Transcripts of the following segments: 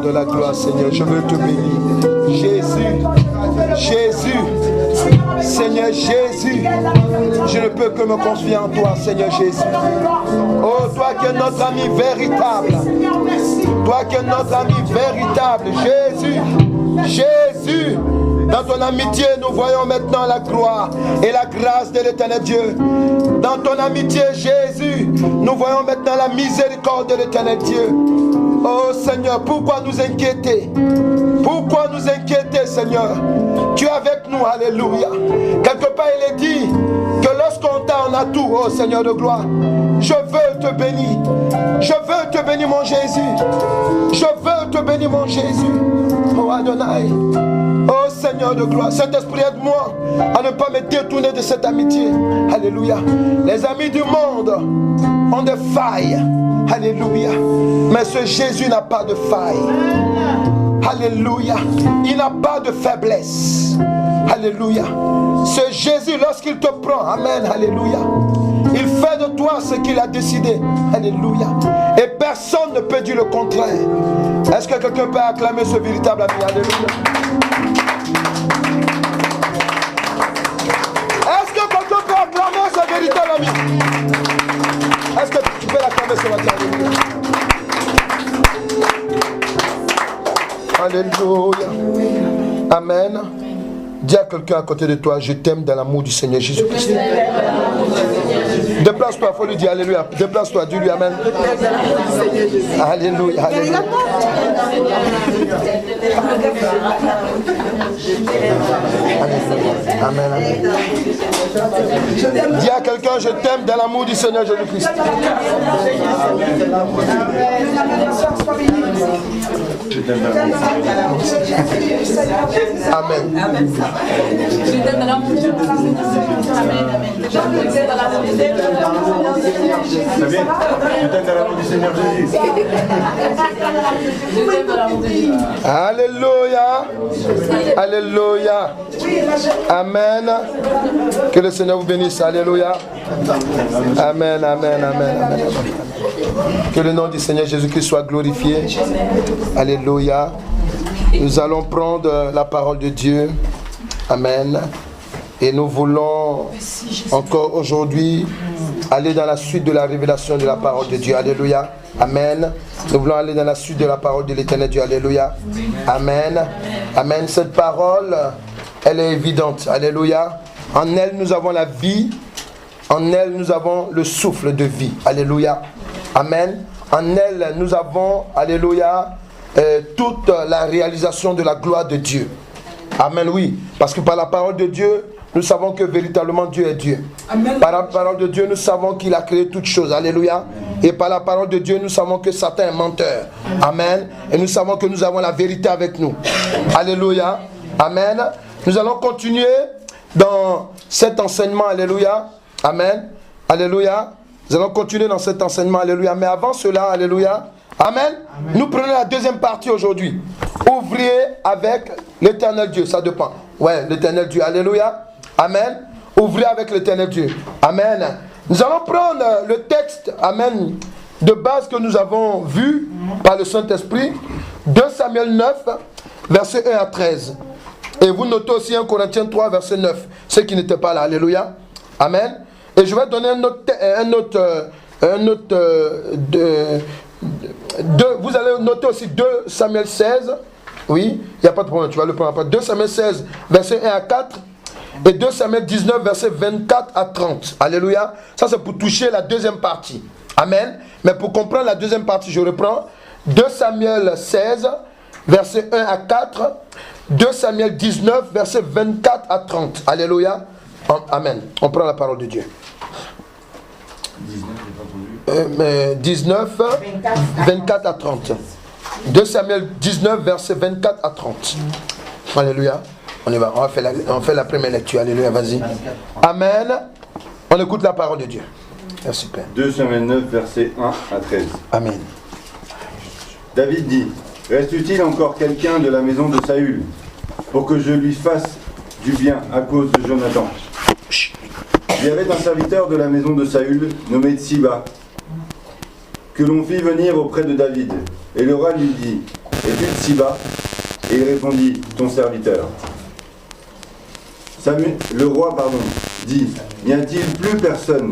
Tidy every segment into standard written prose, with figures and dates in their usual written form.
De la gloire, Seigneur, je veux te bénir. Jésus, Jésus, Seigneur Jésus, je ne peux que me confier en toi, Seigneur Jésus. Oh, toi qui es notre ami véritable, toi qui es notre ami véritable, Jésus, Jésus. Dans ton amitié, nous voyons maintenant la gloire et la grâce de l'Éternel Dieu. Dans ton amitié, Jésus, nous voyons maintenant la miséricorde de l'Éternel Dieu. Oh Seigneur, pourquoi nous inquiéter? Pourquoi nous inquiéter, Seigneur? Tu es avec nous, alléluia. Quelque part, il est dit que lorsqu'on t'a, on a tout, oh Seigneur de gloire. Je veux te bénir. Je veux te bénir, mon Jésus. Je veux te bénir, mon Jésus. Oh Adonai. Oh Seigneur de gloire, Saint-Esprit, aide-moi à ne pas me détourner de cette amitié. Alléluia. Les amis du monde ont des failles. Alléluia. Mais ce Jésus n'a pas de faille. Alléluia. Il n'a pas de faiblesse. Alléluia. Ce Jésus, lorsqu'il te prend, amen, alléluia, il fait de toi ce qu'il a décidé. Alléluia. Et personne ne peut dire le contraire. Est-ce que quelqu'un peut acclamer ce véritable ami? Alléluia. Est-ce que quelqu'un peut acclamer ce véritable ami? Est-ce que tu peux l'acclamer ce matin? Alléluia. Amen. Dis à quelqu'un à côté de toi, je t'aime dans l'amour du Seigneur Jésus-Christ. Déplace-toi, il faut lui dire alléluia. Déplace-toi, dis-lui amen. Alléluia, alléluia. Amen. Amen. Dis à quelqu'un, je t'aime dans l'amour du Seigneur Jésus-Christ. Amen. Alléluia. Alléluia. Amen. Que le Seigneur vous bénisse. Alléluia. Amen. Amen. Amen. Amen. Que le nom du Seigneur Jésus-Christ soit glorifié. Alléluia. Nous allons prendre la parole de Dieu. Amen. Et nous voulons encore aujourd'hui aller dans la suite de la révélation de la parole de Dieu. Alléluia. Amen. Nous voulons aller dans la suite de la parole de l'Éternel Dieu. Alléluia. Amen. Amen. Cette parole, elle est évidente. Alléluia. En elle, nous avons la vie. En elle, nous avons le souffle de vie. Alléluia. Amen. En elle, nous avons, alléluia, toute la réalisation de la gloire de Dieu. Amen, oui. Parce que par la parole de Dieu, nous savons que véritablement Dieu est Dieu. Amen. Par la parole de Dieu, nous savons qu'il a créé toutes choses. Alléluia. Et par la parole de Dieu, nous savons que Satan est menteur. Amen. Et nous savons que nous avons la vérité avec nous. Alléluia. Amen. Nous allons continuer dans cet enseignement. Alléluia. Amen. Alléluia. Nous allons continuer dans cet enseignement. Alléluia. Mais avant cela, alléluia. Amen. Amen. Nous prenons la deuxième partie aujourd'hui. Ouvrier avec l'Éternel Dieu. Ça dépend. Ouais, l'Éternel Dieu. Alléluia. Amen. Ouvrier avec l'Éternel Dieu. Amen. Nous allons prendre le texte, amen, de base que nous avons vu par le Saint-Esprit. 2 Samuel 9, verset 1 à 13. Et vous notez aussi 1 Corinthiens 3, verset 9. Ceux qui n'étaient pas là. Alléluia. Amen. Et je vais donner vous allez noter aussi 2 Samuel 16. Oui, il n'y a pas de problème, tu vas le prendre après. 2 Samuel 16, verset 1 à 4. Et 2 Samuel 19, verset 24 à 30. Alléluia. Ça, c'est pour toucher la deuxième partie. Amen. Mais pour comprendre la deuxième partie, je reprends. 2 Samuel 16, verset 1 à 4. 2 Samuel 19, verset 24 à 30. Alléluia. Amen. On prend la parole de Dieu. 19, 24 à 30. 2 Samuel 19, verset 24 à 30. Alléluia. On y va. On fait la première lecture. Alléluia. Vas-y. Amen. On écoute la parole de Dieu. Merci Père. 2 Samuel 9, verset 1 à 13. Amen. David dit: reste-t-il encore quelqu'un de la maison de Saül pour que je lui fasse du bien à cause de Jonathan? Il y avait un serviteur de la maison de Saül nommé Tsiba que l'on fit venir auprès de David. Et le roi lui dit: es-tu Tsiba? Et il répondit: ton serviteur. Le roi dit: n'y a-t-il plus personne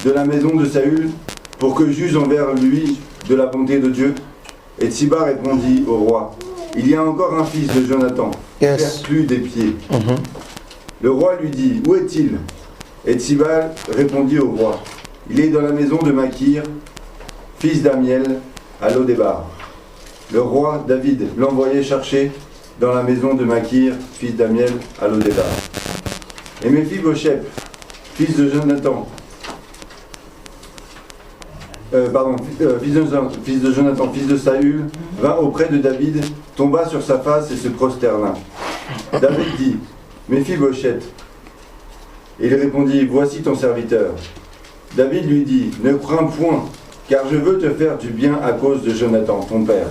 de la maison de Saül pour que juge envers lui de la bonté de Dieu? Et Tsiba répondit au roi: il y a encore un fils de Jonathan, perclus des pieds. Le roi lui dit: où est-il? Et Tsiba répondit au roi: il est dans la maison de Makir, fils d'Amiel, à Lodébar. Le roi David l'envoyait chercher dans la maison de Makir, fils d'Amiel, à Lodébar. Et Méphibosheth, fils de Jonathan, fils de Jonathan, fils de Saül, vint auprès de David, tomba sur sa face et se prosterna. David dit: Méphibosheth. Et il répondit: voici ton serviteur. David lui dit: ne crains point, car je veux te faire du bien à cause de Jonathan, ton père.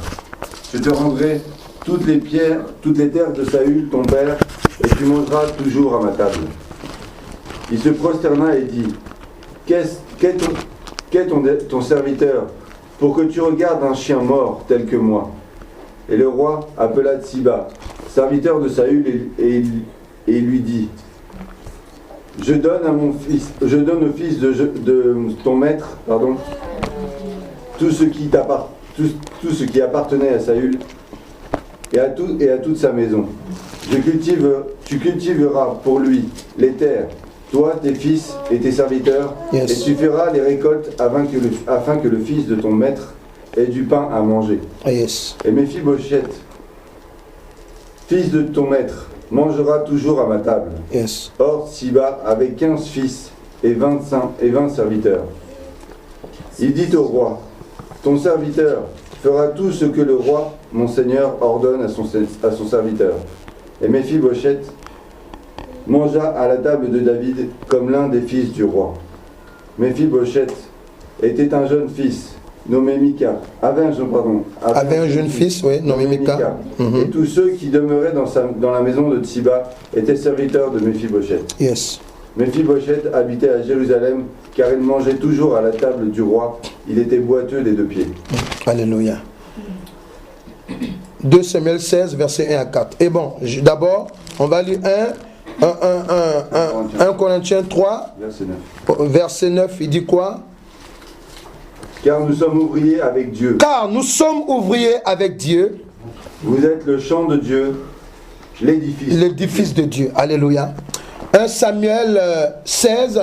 Je te rendrai toutes les terres de Saül, ton père, et tu mangeras toujours à ma table. Il se prosterna et dit: qu'est ton serviteur pour que tu regardes un chien mort tel que moi? Et le roi appela Tsiba, serviteur de Saül, et il lui dit: je donne au fils de ton maître, tout ce qui appartenait à Saül et à toute sa maison. Tu cultiveras pour lui les terres, toi, tes fils et tes serviteurs, et tu feras les récoltes afin que le fils de ton maître ait du pain à manger. Et Méphibosheth, fils de ton maître, mangera toujours à ma table. Yes. Or, Siba avait 15 fils et 20 serviteurs. Il dit au roi, ton serviteur fera tout ce que le roi, mon seigneur, ordonne à son serviteur. Et Méphibosheth mangea à la table de David comme l'un des fils du roi. Méphibosheth était un jeune fils nommé Mika. Avait un jeune fils, oui, nommé Mika. Et tous ceux qui demeuraient dans la maison de Tsiba étaient serviteurs de Méphibosheth. Yes. Méphibosheth habitait à Jérusalem, car il mangeait toujours à la table du roi. Il était boiteux des 2 pieds. Alléluia. 2 Samuel 16, versets 1 à 4. Et bon, d'abord, on va lire 1 Corinthiens 3, verset 9. Il dit quoi? Car nous sommes ouvriers avec Dieu. Car nous sommes ouvriers avec Dieu. Vous êtes le champ de Dieu, l'édifice. L'édifice de Dieu. Alléluia. 1 Samuel 16,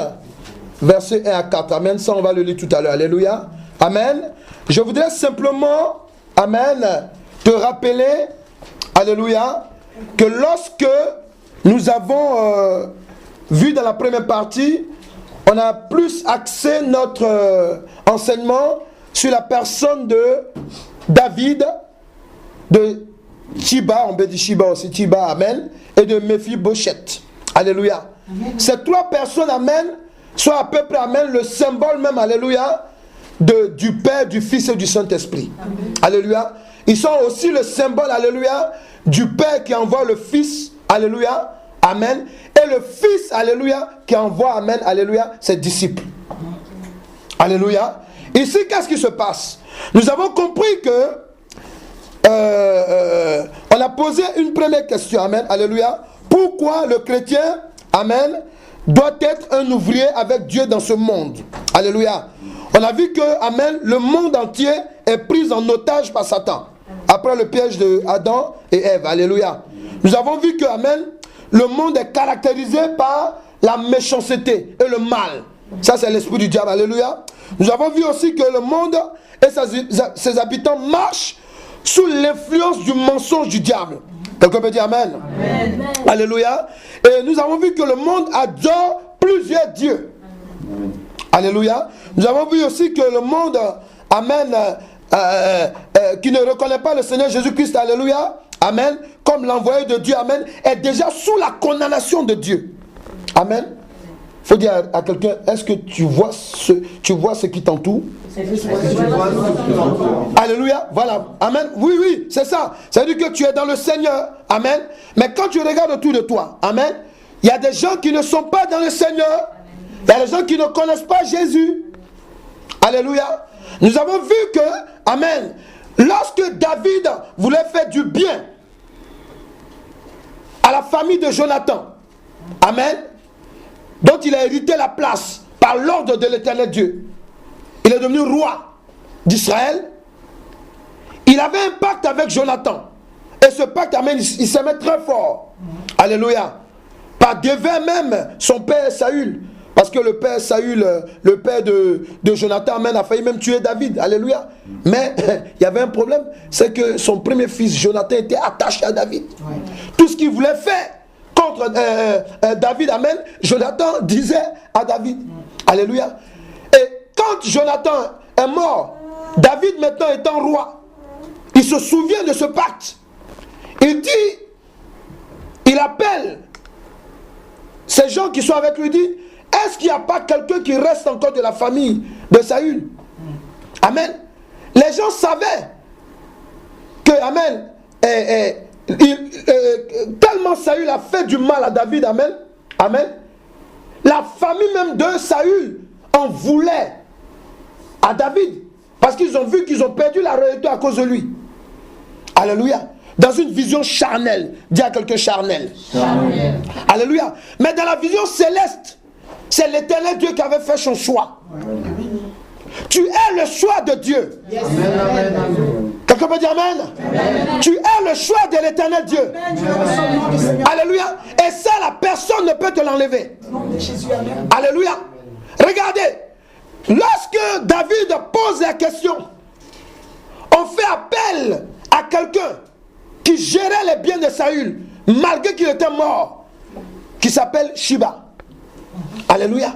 verset 1 à 4. Amen. Ça, on va le lire tout à l'heure. Alléluia. Amen. Je voudrais simplement, amen, te rappeler, alléluia, que lorsque nous avons vu dans la première partie, on a plus axé notre enseignement sur la personne de David, de Tsiba, on peut dire Tsiba aussi, Tsiba, amen, et de Méphibosheth. Alléluia. Amen. Ces 3 personnes, amen, sont à peu près, amen, le symbole même, alléluia, du Père, du Fils et du Saint-Esprit. Alléluia. Ils sont aussi le symbole, alléluia, du Père qui envoie le Fils, alléluia, amen, et le Fils, alléluia, qui envoie, amen, alléluia, ses disciples. Alléluia. Ici, qu'est-ce qui se passe? Nous avons compris que on a posé une première question, amen, alléluia. Pourquoi le chrétien, amen, doit être un ouvrier avec Dieu dans ce monde? Alléluia. On a vu que, amen, le monde entier est pris en otage par Satan. Après le piège de Adam et Ève. Alléluia. Nous avons vu que, amen, le monde est caractérisé par la méchanceté et le mal. Ça, c'est l'esprit du diable. Alléluia. Nous avons vu aussi que le monde et ses habitants marchent sous l'influence du mensonge du diable. Quelqu'un peut dire amen. Amen. Alléluia. Et nous avons vu que le monde adore plusieurs dieux. Amen. Alléluia. Nous avons vu aussi que le monde, amen, qui ne reconnaît pas le Seigneur Jésus-Christ, alléluia, amen, comme l'envoyé de Dieu, amen, est déjà sous la condamnation de Dieu. Amen. Il faut dire à quelqu'un, est-ce que tu vois ce qui t'entoure? Alléluia, voilà, amen, oui, c'est ça. Ça veut dire que tu es dans le Seigneur, amen, mais quand tu regardes autour de toi, amen, il y a des gens qui ne sont pas dans le Seigneur, il y a des gens qui ne connaissent pas Jésus. Alléluia. Nous avons vu que, amen, lorsque David voulait faire du bien à la famille de Jonathan, amen, dont il a hérité la place par l'ordre de l'Éternel Dieu, il est devenu roi d'Israël. Il avait un pacte avec Jonathan. Et ce pacte, amen, il s'aimait très fort. Alléluia. Par devers même son père Saül. Parce que le père Saül, le père de Jonathan, amen, a failli même tuer David. Alléluia. Mais il y avait un problème. C'est que son premier fils, Jonathan, était attaché à David. Tout ce qu'il voulait faire contre David, amen, Jonathan disait à David. Alléluia. Et quand Jonathan est mort, David maintenant étant roi, il se souvient de ce pacte. Il dit, il appelle ces gens qui sont avec lui, dit, est-ce qu'il n'y a pas quelqu'un qui reste encore de la famille de Saül? Amen. Les gens savaient que, amen, tellement Saül a fait du mal à David, amen, amen, la famille même de Saül en voulait à David, parce qu'ils ont vu qu'ils ont perdu la royauté à cause de lui. Alléluia. Dans une vision charnelle. Dis à quelqu'un charnel. Charnel. Alléluia. Mais dans la vision céleste, c'est l'Éternel Dieu qui avait fait son choix. Amen. Tu es le choix de Dieu. Yes. Amen. Quelqu'un peut dire amen? Amen. Tu es le choix de l'Éternel Dieu. Amen. Alléluia. Et ça, la personne ne peut te l'enlever. Alléluia. Regardez. Lorsque David pose la question, on fait appel à quelqu'un qui gérait les biens de Saül, malgré qu'il était mort, qui s'appelle Shiba. Alléluia.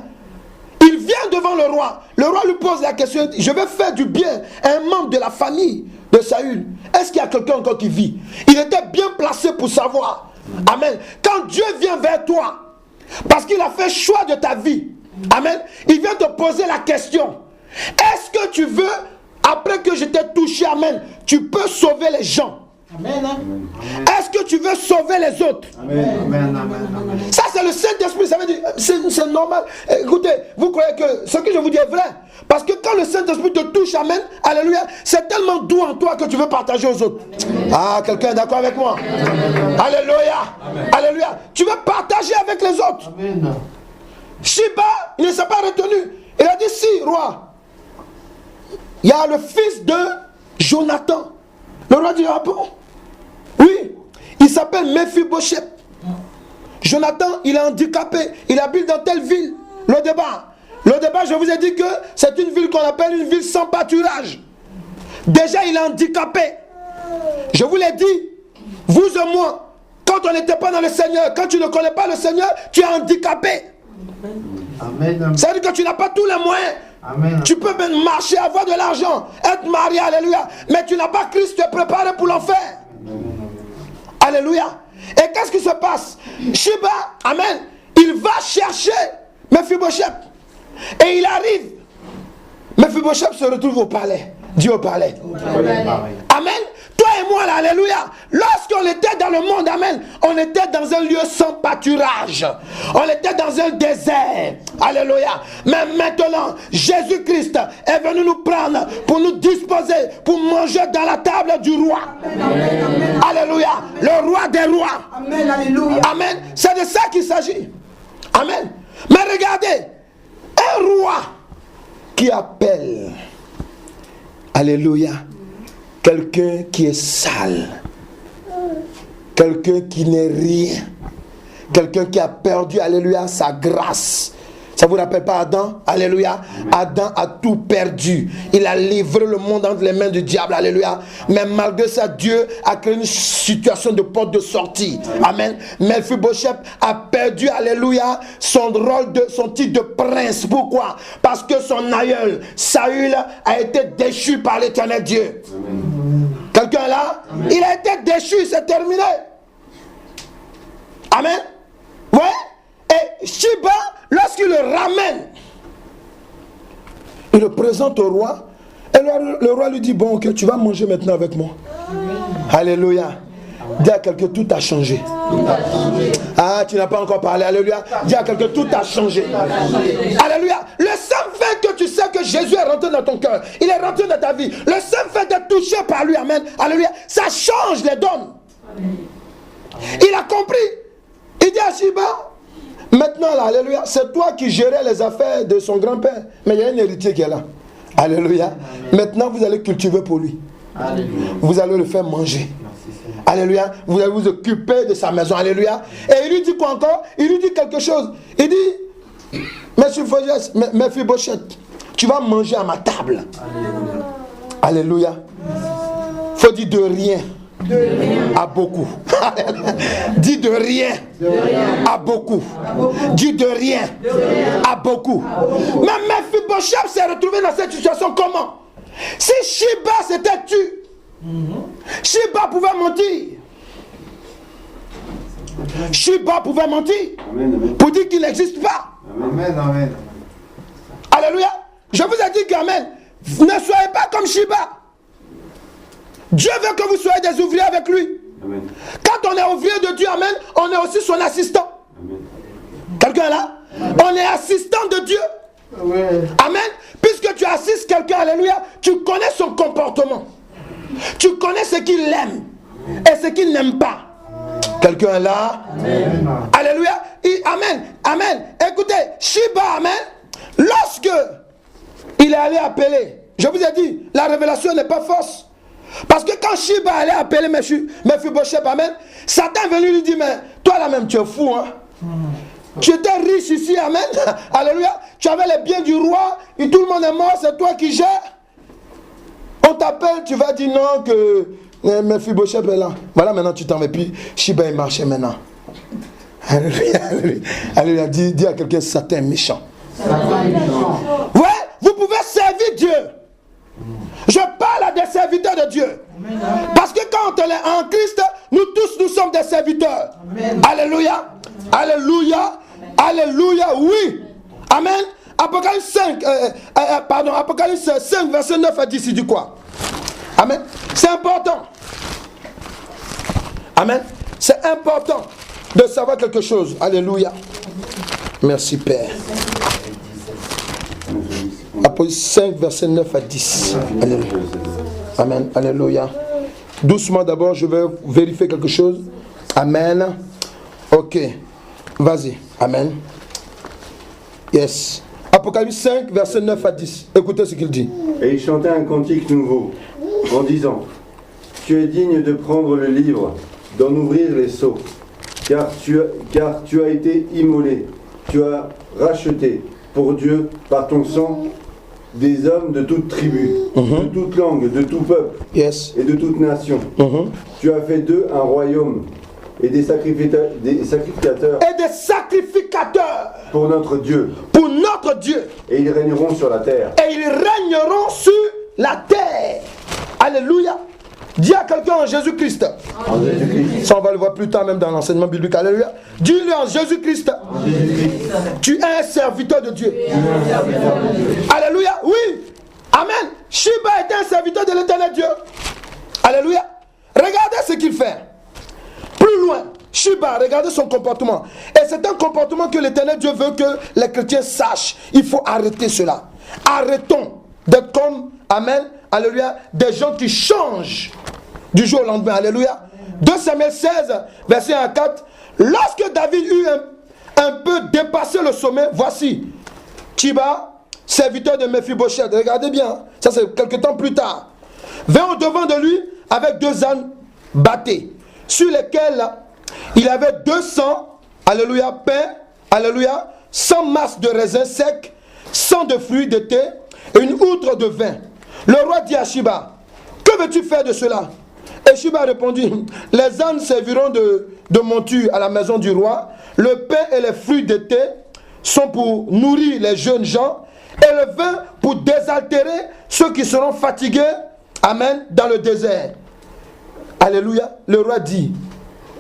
Il vient devant le roi. Le roi lui pose la question, je vais faire du bien à un membre de la famille de Saül. Est-ce qu'il y a quelqu'un encore qui vit? Il était bien placé pour savoir. Amen. Quand Dieu vient vers toi, parce qu'il a fait choix de ta vie, amen, il vient te poser la question. Est-ce que tu veux, après que je t'ai touché, amen, tu peux sauver les gens? Amen. Est-ce que tu veux sauver les autres? Amen. Ça c'est le Saint-Esprit, ça veut dire, c'est normal. Écoutez, vous croyez que ce que je vous dis est vrai? Parce que quand le Saint-Esprit te touche, amen, alléluia, c'est tellement doux en toi que tu veux partager aux autres. Ah, quelqu'un est d'accord avec moi? Alléluia. Alléluia. Tu veux partager avec les autres. Amen. Shiba, il ne s'est pas retenu. Il a dit, si, roi, il y a le fils de Jonathan. Le roi dit, ah bon? Oui, il s'appelle Mephibosheth. Jonathan, il est handicapé. Il habite dans telle ville. Le débat, je vous ai dit que c'est une ville qu'on appelle une ville sans pâturage. Déjà, il est handicapé. Je vous l'ai dit, vous et moi, quand on n'était pas dans le Seigneur, quand tu ne connais pas le Seigneur, tu es handicapé. Amen. Ça veut dire que tu n'as pas tous les moyens. Amen. Tu peux même marcher, avoir de l'argent, être marié, alléluia. Mais tu n'as pas Christ te préparé pour l'enfer. Alléluia. Et qu'est-ce qui se passe? Shiba, amen, il va chercher Mephibosheth. Et il arrive. Mephibosheth se retrouve au palais. Dieu au palais. Amen. Amen. Toi et moi, là, alléluia. Lorsqu'on était dans le monde, amen, on était dans un lieu sans pâturage. On était dans un désert. Alléluia. Mais maintenant, Jésus-Christ est venu nous prendre pour nous disposer, pour manger dans la table du roi. Amen. Alléluia. Le roi des rois. Amen. Alléluia. Amen. C'est de ça qu'il s'agit. Amen. Mais regardez, un roi qui appelle, alléluia, quelqu'un qui est sale, quelqu'un qui n'est rien, quelqu'un qui a perdu, alléluia, sa grâce. Ça vous rappelle pas Adam? Alléluia. Adam a tout perdu. Il a livré le monde entre les mains du diable. Alléluia. Mais malgré ça, Dieu a créé une situation de porte de sortie. Amen. Mephibosheth a perdu, alléluia, son rôle de, son titre de prince. Pourquoi? Parce que son aïeul, Saül, a été déchu par l'Éternel Dieu. Quelqu'un là? Amen. Il a été déchu, c'est terminé. Amen. Ouais. Et Shiba, lorsqu'il le ramène, il le présente au roi. Et le roi lui dit, bon, ok, tu vas manger maintenant avec moi. Alléluia. Dis à quelqu'un, tout a changé. Ah, tu n'as pas encore parlé. Alléluia. Dis à quelqu'un, tout a changé. Alléluia. Le simple fait que tu sais que Jésus est rentré dans ton cœur, il est rentré dans ta vie, le simple fait d'être touché par lui, amen, alléluia, ça change les donnes. Il a compris. Il dit à Shiba, maintenant là, alléluia, c'est toi qui gérais les affaires de son grand-père. Mais il y a un héritier qui est là. Alléluia. Amen. Maintenant, vous allez cultiver pour lui. Alléluia. Vous allez le faire manger. Merci, alléluia. Vous allez vous occuper de sa maison. Alléluia. Et il lui dit quoi encore? Il lui dit quelque chose. Il dit, Mephibosheth, tu vas manger à ma table. Alléluia. Alléluia. Faut dire de rien. De rien à beaucoup. Dis de rien, à beaucoup. Dis de rien, à beaucoup. Mais Mephibosheth s'est retrouvé dans cette situation comment? Si Shiba s'était tu, Shiba pouvait mentir. Shiba pouvait mentir pour dire qu'il n'existe pas. Amen, amen. Alléluia. Je vous ai dit qu'amen, ne soyez pas comme Shiba. Dieu veut que vous soyez des ouvriers avec lui. Amen. Quand on est ouvrier de Dieu, amen, on est aussi son assistant. Quelqu'un là? Amen. On est assistant de Dieu. Amen. Amen. Puisque tu assistes quelqu'un, alléluia, tu connais son comportement. Tu connais ce qu'il aime et ce qu'il n'aime pas. Quelqu'un là? Amen. Alléluia. Amen. Amen. Écoutez, Shiba, amen, lorsque il est allé appeler, je vous ai dit, la révélation n'est pas fausse. Parce que quand Shiba allait appeler Mephibosheth, amen, Satan est venu lui dire, mais toi là même tu es fou, hein. Tu étais riche ici, amen, alléluia, tu avais les biens du roi, et tout le monde est mort, c'est toi qui gères. On t'appelle, tu vas dire non, Mephibosheth est là. Voilà, maintenant tu t'en vas. Puis Shiba est marché maintenant. Alléluia, alléluia. Alléluia. Dis à quelqu'un, Satan est méchant. Ouais, vous pouvez servir Dieu. Je parle à des serviteurs de Dieu. Parce que quand on est en Christ, nous tous, nous sommes des serviteurs. Alléluia. Alléluia. Alléluia. Oui. Amen. Apocalypse 5, verset 9 à 10, il dit quoi? Amen. C'est important. Amen. C'est important de savoir quelque chose. Alléluia. Merci Père. Apocalypse 5, verset 9 à 10. Alléluia. Amen. Alléluia. Doucement d'abord, je vais vérifier quelque chose. Amen. Ok. Vas-y. Amen. Yes. Apocalypse 5, verset 9 à 10. Écoutez ce qu'il dit. Et il chantait un cantique nouveau, en disant, tu es digne de prendre le livre, d'en ouvrir les sceaux, car tu as été immolé, tu as racheté pour Dieu par ton sang des hommes de toute tribu, de toute langue, de tout peuple et de toute nation. Tu as fait d'eux un royaume et des sacrificateurs pour notre Dieu. Pour notre Dieu. Et ils régneront sur la terre. Et ils régneront sur la terre. Alléluia. Dis à quelqu'un en Jésus-Christ. Ça, on va le voir plus tard même dans l'enseignement biblique. Alléluia. Dis-lui en Jésus-Christ. Tu es un serviteur de Dieu. Alléluia. Oui. Amen. Shiba est un serviteur de l'éternel Dieu. Alléluia. Regardez ce qu'il fait. Plus loin. Shiba, regardez son comportement. Et c'est un comportement que l'éternel Dieu veut que les chrétiens sachent. Il faut arrêter cela. Arrêtons d'être comme, amen, alléluia, des gens qui changent du jour au lendemain. Alléluia. 2 Samuel 16, verset 1 à 4. Lorsque David eut un peu dépassé le sommet, voici Shiba, serviteur de Mephibosheth. Regardez bien, ça c'est quelque temps plus tard. Vint au devant de lui avec 2 ânes battés, sur lesquels il avait 200, alléluia, pains, alléluia, 100 masses de raisins secs, 100 de fruits de thé, et une outre de vin. Le roi dit à Shiba, que veux-tu faire de cela? Et Shiba répondit, les ânes serviront de monture à la maison du roi, le pain et les fruits de thé sont pour nourrir les jeunes gens, et le vin pour désaltérer ceux qui seront fatigués, amen, dans le désert. Alléluia. Le roi dit,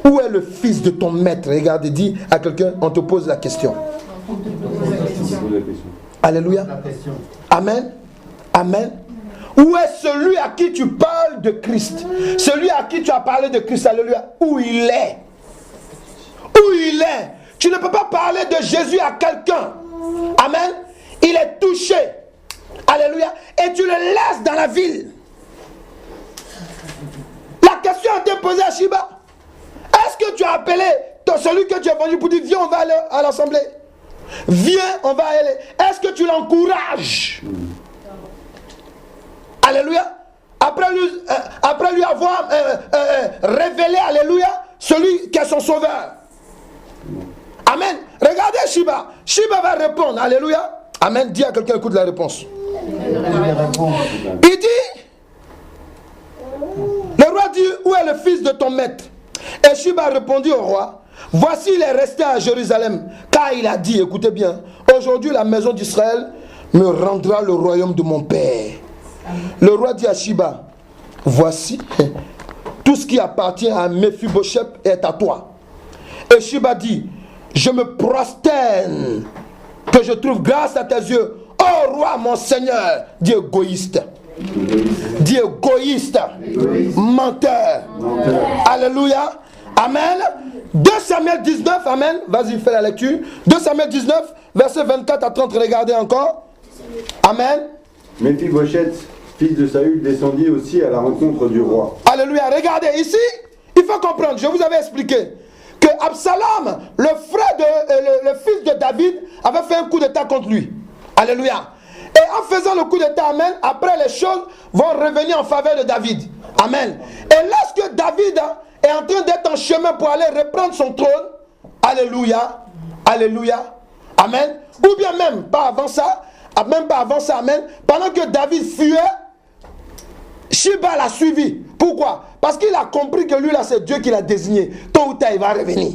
où est le fils de ton maître? Regarde, dis à quelqu'un, on te pose la question. Alléluia. Amen. Amen. Où est celui à qui tu parles de Christ? Celui à qui tu as parlé de Christ, alléluia. Où il est? Où il est? Tu ne peux pas parler de Jésus à quelqu'un. Amen. Il est touché. Alléluia. Et tu le laisses dans la ville. La question a été posée à Shiba. Est-ce que tu as appelé celui que tu as vendu pour dire viens, on va aller à l'assemblée? Viens, on va aller. Est-ce que tu l'encourages? Alléluia. Après lui avoir révélé, alléluia, celui qui est son sauveur. Amen. Regardez Shiba. Shiba va répondre. Alléluia. Amen. Dis à quelqu'un, écoute la réponse. Il dit, le roi dit, où est le fils de ton maître? Et Shiba répondit au roi, voici il est resté à Jérusalem, car il a dit, écoutez bien, aujourd'hui la maison d'Israël me rendra le royaume de mon père. Le roi dit à Shiba, voici, tout ce qui appartient à Mephibosheth est à toi. Et Shiba dit, je me prosterne, que je trouve grâce à tes yeux, ô roi mon Seigneur. Dis égoïste. Dis égoïste. Menteur. Alléluia. Amen. 2 Samuel 19, amen. Vas-y, fais la lecture. 2 Samuel 19, versets 24 à 30, regardez encore. Amen. Mephibosheth, fils de Saül, descendit aussi à la rencontre du roi. Alléluia. Regardez, ici, il faut comprendre, je vous avais expliqué que Absalom, le frère le fils de David, avait fait un coup d'état contre lui. Alléluia. Et en faisant le coup d'état, amen, après les choses vont revenir en faveur de David. Amen. Et lorsque David est en train d'être en chemin pour aller reprendre son trône, alléluia, alléluia, amen, ou bien même pas avant ça, amen, pendant que David fuyait, Shiba l'a suivi Pourquoi? Parce qu'il a compris que lui là c'est Dieu qui l'a désigné. Tôt ou tard il va revenir.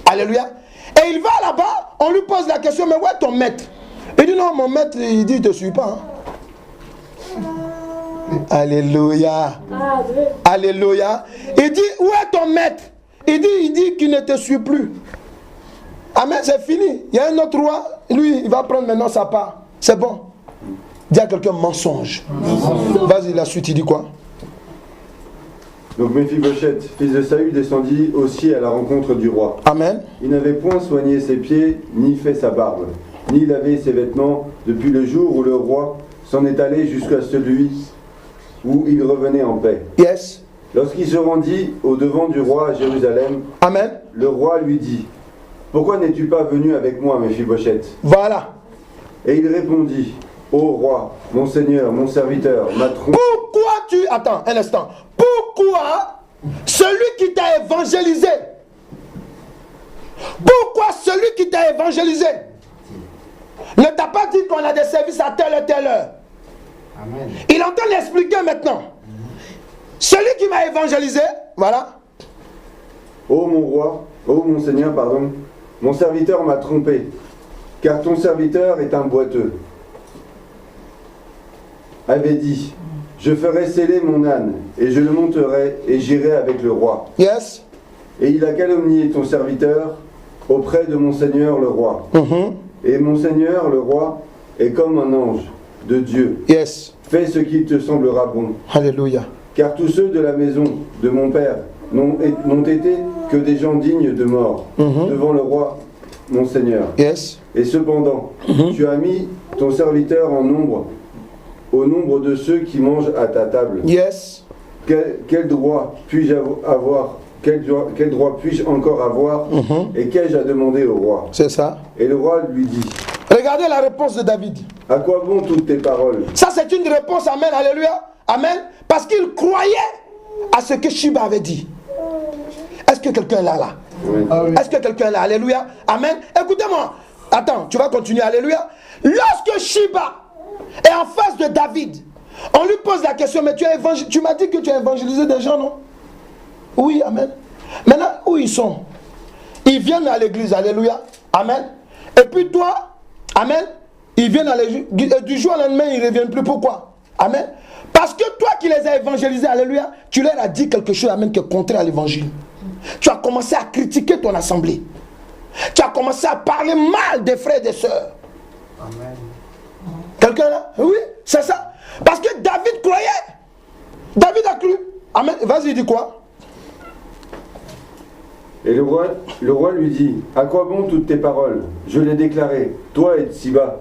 Alléluia. Et il va là-bas, on lui pose la question, mais où est ton maître? Il dit non, mon maître, il dit, il ne te suit pas. Hein. Alléluia. Alléluia. Il dit, où est ton maître? Il dit qu'il ne te suit plus. Amen, c'est fini. Il y a un autre roi, lui, il va prendre maintenant sa part. C'est bon. Dis à quelqu'un mensonge. Vas-y, la suite, il dit quoi? Donc Méphibosheth, fils de Saül, descendit aussi à la rencontre du roi. Amen. Il n'avait point soigné ses pieds, ni fait sa barbe, ni lavé ses vêtements, depuis le jour où le roi s'en est allé jusqu'à celui où il revenait en paix. Yes. Lorsqu'il se rendit au devant du roi à Jérusalem, Amen. le roi lui dit, « Pourquoi n'es-tu pas venu avec moi, Méphibosheth » Voilà. Et il répondit, « Ô roi, mon seigneur, mon serviteur, m'a trompé. » Pourquoi tu... Attends, un instant. Pourquoi celui qui t'a évangélisé, pourquoi celui qui t'a évangélisé ne t'a pas dit qu'on a des services à telle et telle heure? Amen. Il est en train d'expliquer maintenant. Celui qui m'a évangélisé, voilà. Ô mon roi, ô mon seigneur, pardon, mon serviteur m'a trompé, car ton serviteur est un boiteux. Avait dit, je ferai sceller mon âne, et je le monterai, et j'irai avec le roi. Yes. Et il a calomnié ton serviteur auprès de mon seigneur le roi. Et mon seigneur le roi est comme un ange de Dieu. Yes. Fais ce qui te semblera bon. Alléluia. Car tous ceux de la maison de mon père n'ont été que des gens dignes de mort devant le roi, mon seigneur. Yes. Et cependant, tu as mis ton serviteur en nombre, au nombre de ceux qui mangent à ta table. Yes. Quel droit puis-je avoir? Quel droit puis-je encore avoir? Et qu'ai-je à demander au roi? C'est ça. Et le roi lui dit, regardez la réponse de David. à quoi bon toutes tes paroles? Ça c'est une réponse, amen, alléluia, amen, parce qu'il croyait à ce que Shiba avait dit. Est-ce que quelqu'un est là? Est-ce que quelqu'un est là? Alléluia, amen. Écoutez-moi, attends, tu vas continuer, alléluia. Lorsque Shiba est en face de David, on lui pose la question, mais tu m'as dit que tu as évangélisé des gens, non? Oui, amen. Maintenant, où ils sont? Ils viennent à l'église, alléluia, amen. Et puis toi, amen, ils viennent à l'église, du jour au lendemain, ils ne reviennent plus. Pourquoi? Amen. Parce que toi qui les as évangélisés, alléluia, tu leur as dit quelque chose, amen, qui est contraire à l'évangile. Tu as commencé à critiquer ton assemblée. Tu as commencé à parler mal des frères et des sœurs. Amen. Quelqu'un là? Oui, c'est ça. Parce que David croyait. David a cru. Amen. Vas-y, dis quoi? Et le roi lui dit, à quoi bon toutes tes paroles? Je l'ai déclaré, toi et Tsiba,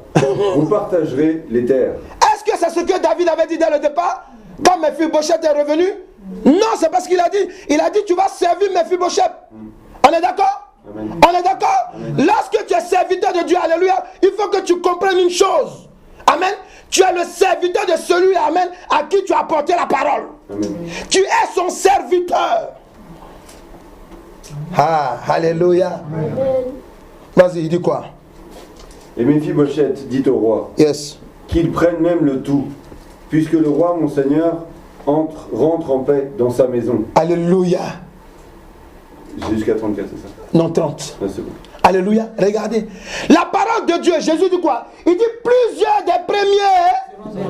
vous partagerez les terres. Est-ce que c'est ce que David avait dit dès le départ? Quand Méphibosheth est revenu? Non, c'est parce qu'il a dit. Il a dit, tu vas servir Méphibosheth. On est d'accord? Amen. On est d'accord? Lorsque tu es serviteur de Dieu, alléluia, il faut que tu comprennes une chose. Amen. Tu es le serviteur de celui, amen, à qui tu as apporté la parole. Amen. Tu es son serviteur. Ah, alléluia. Vas-y, il dit quoi? Et Méphibosheth dit au roi, yes, qu'il prenne même le tout, puisque le roi, mon seigneur, rentre en paix dans sa maison. Alléluia. Jusqu'à 34, c'est ça? Non, 30. Ah, c'est bon. Alléluia. Regardez. La parole de Dieu, Jésus dit quoi? Il dit plusieurs des premiers.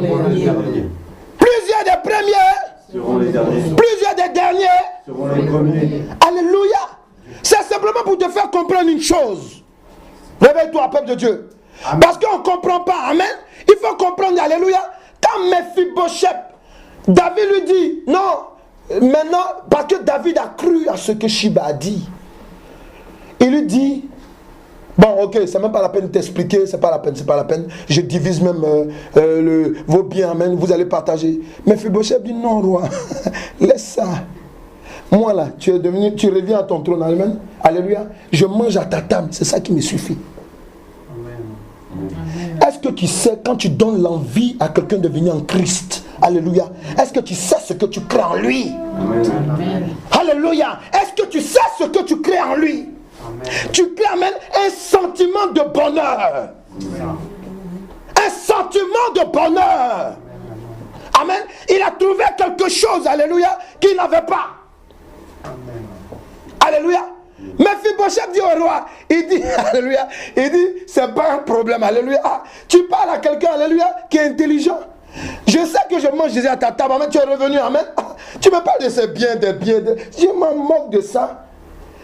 Plusieurs des premiers seront les derniers. Plusieurs des derniers seront les premiers. Alléluia. C'est simplement pour te faire comprendre une chose. Réveille-toi, peuple de Dieu. Amen. Parce qu'on ne comprend pas. Amen. Il faut comprendre. Alléluia. Quand Méphibosheth, David lui dit, non, maintenant, parce que David a cru à ce que Shiba a dit. Il lui dit, bon, ok, c'est même pas la peine de t'expliquer, c'est pas la peine. Je divise même vos biens, amen, vous allez partager. Mais Méphibosheth dit, non, roi, laisse ça. Moi là, tu reviens à ton trône, amen. Alléluia. Je mange à ta table, c'est ça qui me suffit. Amen. Est-ce que tu sais, quand tu donnes l'envie à quelqu'un de venir en Christ, alléluia, est-ce que tu sais ce que tu crées en lui? Amen. Alléluia. Est-ce que tu sais ce que tu crées en lui? Amen. Tu crées, amen, un sentiment de bonheur. Amen. Un sentiment de bonheur. Amen. Il a trouvé quelque chose, alléluia, qu'il n'avait pas. Amen. Alléluia. Mephibosheth dit au roi, il dit, alléluia, il dit, c'est pas un problème, alléluia. Ah, tu parles à quelqu'un, alléluia, qui est intelligent. Je sais que je mange déjà à ta table, amen, tu es revenu, amen. Ah, tu me parles de ces biens, des biens, je m'en moque de ça.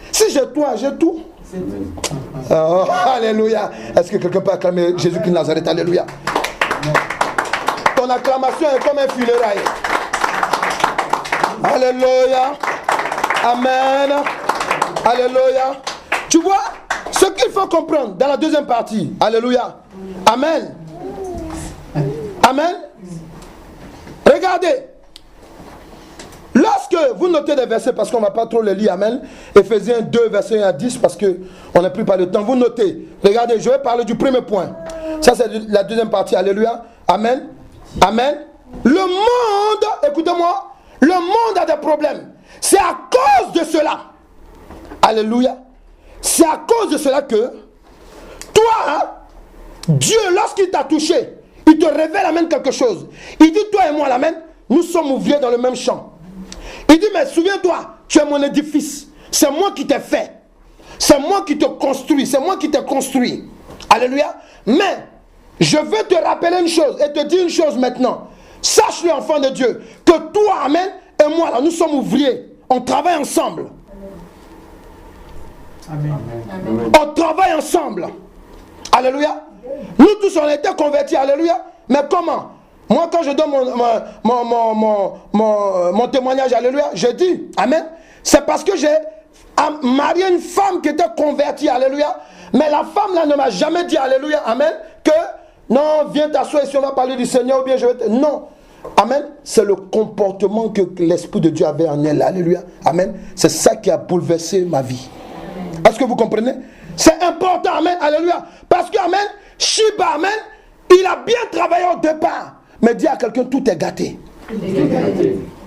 Si j'ai toi, j'ai tout. Oh, alléluia. Est-ce que quelqu'un peut acclamer Jésus-Christ de Nazareth, alléluia. Ton acclamation est comme un funérail. Alléluia. Amen. Alléluia. Tu vois, ce qu'il faut comprendre dans la deuxième partie. Alléluia. Amen. Amen. Regardez. Lorsque vous notez des versets, parce qu'on ne va pas trop les lire, amen. Éphésiens 2, verset 1 à 10, parce qu'on n'a plus pas le temps. Vous notez. Regardez, je vais parler du premier point. Ça, c'est la deuxième partie. Alléluia. Amen. Amen. Le monde, écoutez-moi, le monde a des problèmes. C'est à cause de cela. Alléluia. C'est à cause de cela que toi, hein, Dieu, lorsqu'il t'a touché, il te révèle, amène quelque chose. Il dit, toi et moi, amen, nous sommes ouvriers dans le même champ. Il dit, mais souviens-toi, tu es mon édifice. C'est moi qui t'ai fait. C'est moi qui te construis. C'est moi qui t'ai construit. Alléluia. Mais, je veux te rappeler une chose et te dire une chose maintenant. Sache-le, enfant de Dieu, que toi, amen, et moi, là, nous sommes ouvriers. On travaille ensemble. Amen. Amen. On travaille ensemble. Alléluia. Nous tous, on a été convertis. Alléluia. Mais comment? Moi, quand je donne mon témoignage, alléluia, je dis, amen, c'est parce que j'ai marié une femme qui était convertie, alléluia. Mais la femme là ne m'a jamais dit, alléluia, amen, que non, viens t'asseoir ici, on va parler du Seigneur, ou bien je vais te... Non. Amen. C'est le comportement que l'Esprit de Dieu avait en elle. Alléluia. Amen. C'est ça qui a bouleversé ma vie. Est-ce que vous comprenez? C'est important. Amen. Alléluia. Parce que, amen, Shiba, amen, il a bien travaillé au départ. Mais dis à quelqu'un, tout est gâté.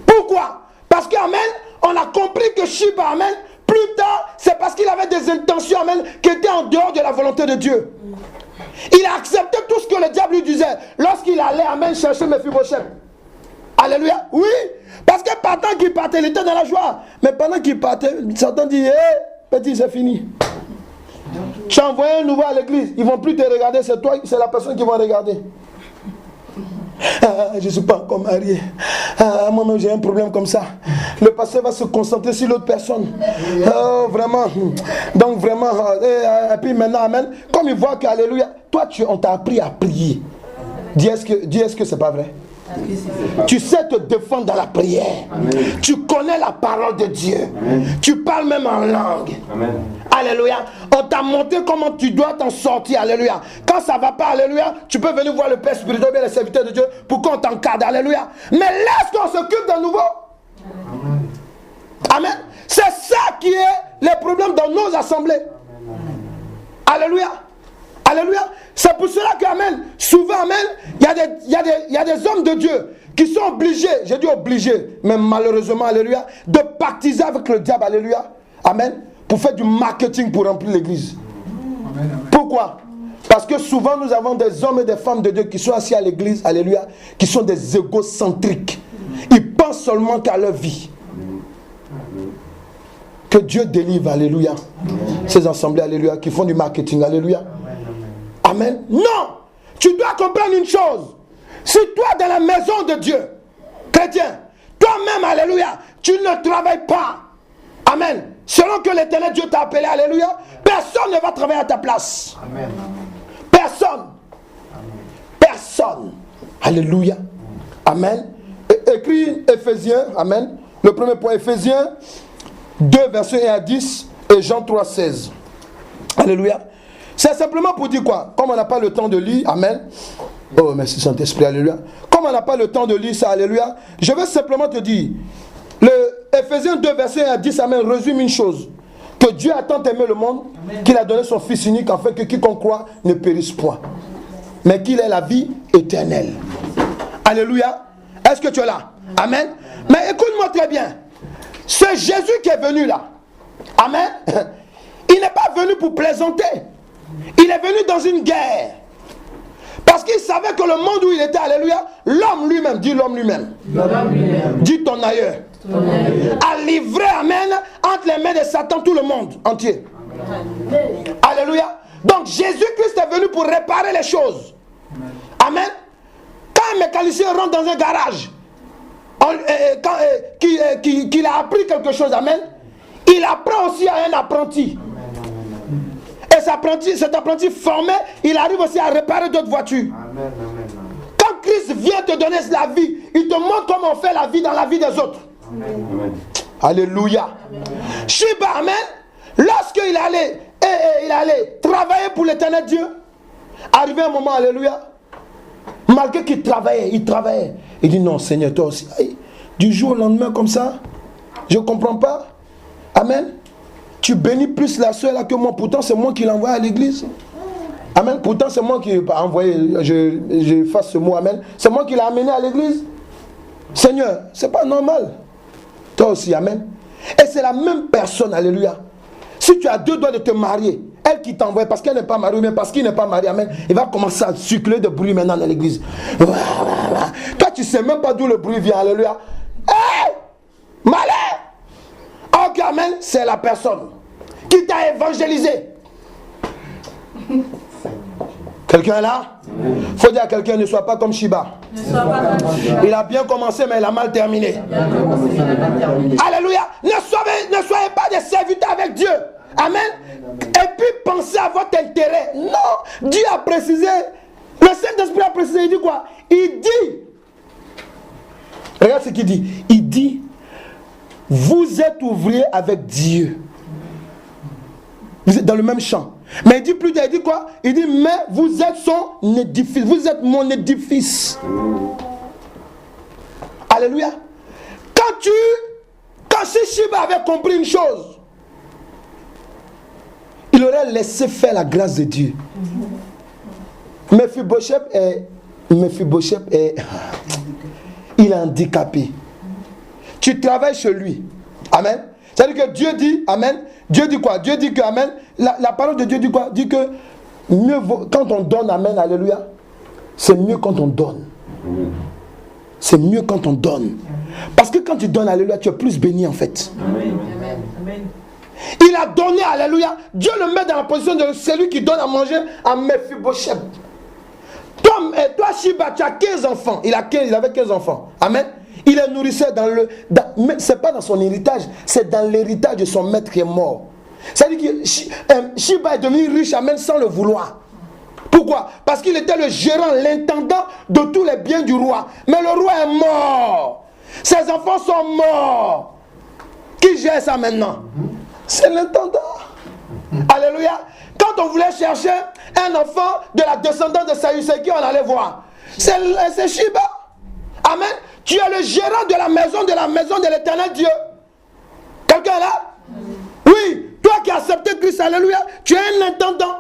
Pourquoi? Parce que, amen, on a compris que Shiba, amen, plus tard, c'est parce qu'il avait des intentions, amen, qui étaient en dehors de la volonté de Dieu. Il a accepté tout ce que le diable lui disait lorsqu'il allait, amen, chercher Mephibosheth. Alléluia. Oui. Parce que pendant qu'il partait, il était dans la joie. Mais pendant qu'il partait, Satan dit, hé, petit, c'est fini. Tu as envoyé un nouveau à l'église. Ils ne vont plus te regarder, c'est toi, c'est la personne qui va regarder. Ah, je ne suis pas encore marié. Ah, moi-même, j'ai un problème comme ça. Le pasteur va se concentrer sur l'autre personne. Oh, vraiment. Donc, vraiment. Et puis maintenant, amen. Comme il voit que, alléluia, toi, on t'a appris à prier. Dis, est-ce que c'est pas vrai? Tu sais te défendre dans la prière. Amen. Tu connais la parole de Dieu. Amen. Tu parles même en langue. Amen. Alléluia. On t'a montré comment tu dois t'en sortir. Alléluia. Quand ça ne va pas, alléluia, tu peux venir voir le Père spirituel, bien les serviteurs de Dieu, pour qu'on t'encadre. Alléluia. Mais laisse qu'on s'occupe de nouveau. Amen. Amen. C'est ça qui est le problème dans nos assemblées. Amen. Alléluia. Alléluia. C'est pour cela que, amen, souvent, amen, il y a des hommes de Dieu qui sont obligés, j'ai dit obligés, mais malheureusement, alléluia, de pactiser avec le diable, alléluia, amen, pour faire du marketing pour remplir l'église. Pourquoi? Parce que souvent, nous avons des hommes et des femmes de Dieu qui sont assis à l'église, alléluia, qui sont des égocentriques. Ils pensent seulement qu'à leur vie. Que Dieu délivre, alléluia, ces assemblées, alléluia, qui font du marketing, alléluia. Amen. Non, tu dois comprendre une chose. Si toi dans la maison de Dieu, chrétien, toi-même, alléluia, tu ne travailles pas, amen, selon que l'éternel Dieu t'a appelé, alléluia, personne ne va travailler à ta place. Amen. Personne. Amen. Personne. Alléluia. Amen. Écrit Éphésiens, amen. Le premier point, Éphésiens 2, versets 1 à 10 et Jean 3, 16. Alléluia. C'est simplement pour dire quoi? Comme on n'a pas le temps de lire, amen. Oh, merci Saint-Esprit, alléluia. Comme on n'a pas le temps de lire ça, alléluia, je vais simplement te dire, le Éphésiens 2, verset 1 à 10, amen, résume une chose. Que Dieu a tant aimé le monde, qu'il a donné son Fils unique, afin que quiconque croit ne périsse point, mais qu'il ait la vie éternelle. Alléluia. Est-ce que tu es là? Amen. Mais écoute-moi très bien. C'est Jésus qui est venu là. Amen. Il n'est pas venu pour plaisanter. Il est venu dans une guerre. Parce qu'il savait que le monde où il était, alléluia, l'homme lui-même, dis l'homme lui-même, dis ton ailleurs, a livré, amen, entre les mains de Satan tout le monde entier. Alléluia. Donc Jésus-Christ est venu pour réparer les choses. Amen. Quand un mécanicien rentre dans un garage, qu'il a appris quelque chose, amen, il apprend aussi à un apprenti. Et cet apprenti formé, il arrive aussi à réparer d'autres voitures. Quand Christ vient te donner la vie, il te montre comment on fait la vie dans la vie des autres. Amen. Alléluia. Shiba, amen, lorsqu'il allait travailler pour l'éternel Dieu, arrivé un moment, alléluia, malgré qu'il travaillait, il dit non Seigneur, toi aussi, du jour au lendemain comme ça, je ne comprends pas, amen, tu bénis plus la soeur là que moi, pourtant c'est moi qui l'ai envoyé à l'église, amen, pourtant c'est moi qui l'ai envoyé, je fasse ce mot, amen, c'est moi qui l'ai amené à l'église, Seigneur, c'est pas normal, toi aussi, amen, et c'est la même personne, alléluia. Si tu as deux doigts de te marier, elle qui t'envoie parce qu'elle n'est pas mariée, mais parce qu'il n'est pas marié, amen, il va commencer à circuler de bruit maintenant dans l'église. Toi, tu ne sais même pas d'où le bruit vient, alléluia. Hé, malin. Ok, amen, c'est la personne qui t'a évangélisé. Quelqu'un est là? Il faut dire à quelqu'un, ne sois pas comme Shiba. Il a bien commencé, mais il a mal terminé. Alléluia. Ne soyez pas des serviteurs avec Dieu. Amen. Et puis pensez à votre intérêt. Non. Dieu a précisé. Le Saint-Esprit a précisé. Il dit quoi? Il dit. Regarde ce qu'il dit. Il dit. Vous êtes ouvriers avec Dieu. Vous êtes dans le même champ. Mais il dit plus tard, il dit quoi? Il dit, mais vous êtes son édifice. Vous êtes mon édifice. Alléluia. Quand Shiba avait compris une chose, il aurait laissé faire la grâce de Dieu. Mephibosheth est il est handicapé. Tu travailles chez lui. Amen. C'est-à-dire que Dieu dit, amen. Dieu dit quoi? Dieu dit que, amen. La parole de Dieu dit quoi? Dit que mieux vaut, quand on donne, amen, alléluia, c'est mieux quand on donne. C'est mieux quand on donne. Parce que quand tu donnes, alléluia, tu es plus béni en fait. Amen. Il a donné, alléluia. Dieu le met dans la position de celui qui donne à manger à Mephibosheth. Toi, Shiba, tu as 15 enfants. Il avait 15 enfants. Amen. Il les nourrissait c'est pas dans son héritage, c'est dans l'héritage de son maître qui est mort. C'est-à-dire que Shiba est devenu riche, amen, sans le vouloir. Pourquoi? Parce qu'il était le gérant, l'intendant de tous les biens du roi. Mais le roi est mort. Ses enfants sont morts. Qui gère ça maintenant? C'est l'intendant. Alléluia. Quand on voulait chercher un enfant de la descendance de Saül, c'est qui on allait voir? C'est Shiba. Amen. Tu es le gérant de la maison de l'éternel Dieu. Quelqu'un est là? Oui. Toi qui as accepté Christ, alléluia, tu es un intendant.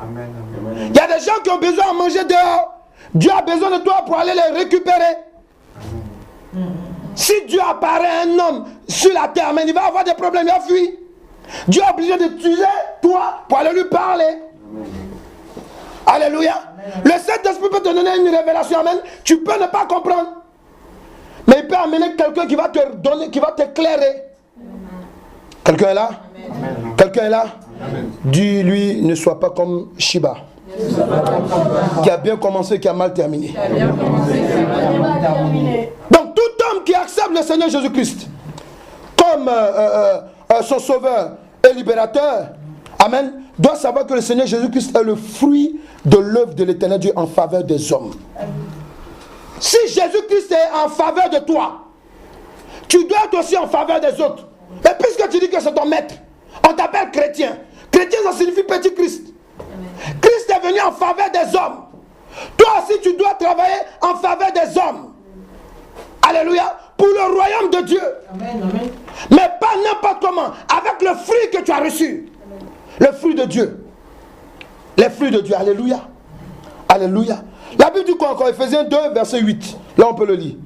Amen. Il y a des gens qui ont besoin de manger dehors. Dieu a besoin de toi pour aller les récupérer. Amen. Si Dieu apparaît un homme sur la terre, mais il va avoir des problèmes, il va fuir. Dieu est obligé de tuer toi pour aller lui parler. Amen. Alléluia. Amen. Le Saint-Esprit peut te donner une révélation, amen. Tu peux ne pas comprendre. Mais il peut amener quelqu'un qui va te donner, qui va t'éclairer. Quelqu'un est là? Amen. Quelqu'un est là? Amen. Dis-lui, ne sois pas comme Shiba. Qui a bien commencé, qui a mal terminé. Donc tout homme qui accepte le Seigneur Jésus-Christ comme son sauveur et libérateur, amen, doit savoir que le Seigneur Jésus-Christ est le fruit de l'œuvre de l'Éternel Dieu en faveur des hommes. Si Jésus-Christ est en faveur de toi, tu dois être aussi en faveur des autres. Et puisque tu dis que c'est ton maître, on t'appelle chrétien. Chrétien, ça signifie petit Christ. Christ est venu en faveur des hommes. Toi aussi, tu dois travailler en faveur des hommes. Alléluia. Pour le royaume de Dieu. Amen, amen. Mais pas n'importe comment. Avec le fruit que tu as reçu. Amen. Le fruit de Dieu. Les fruits de Dieu. Alléluia. Alléluia. La Bible dit quoi encore? Ephésiens 2, verset 8. Là, on peut le lire.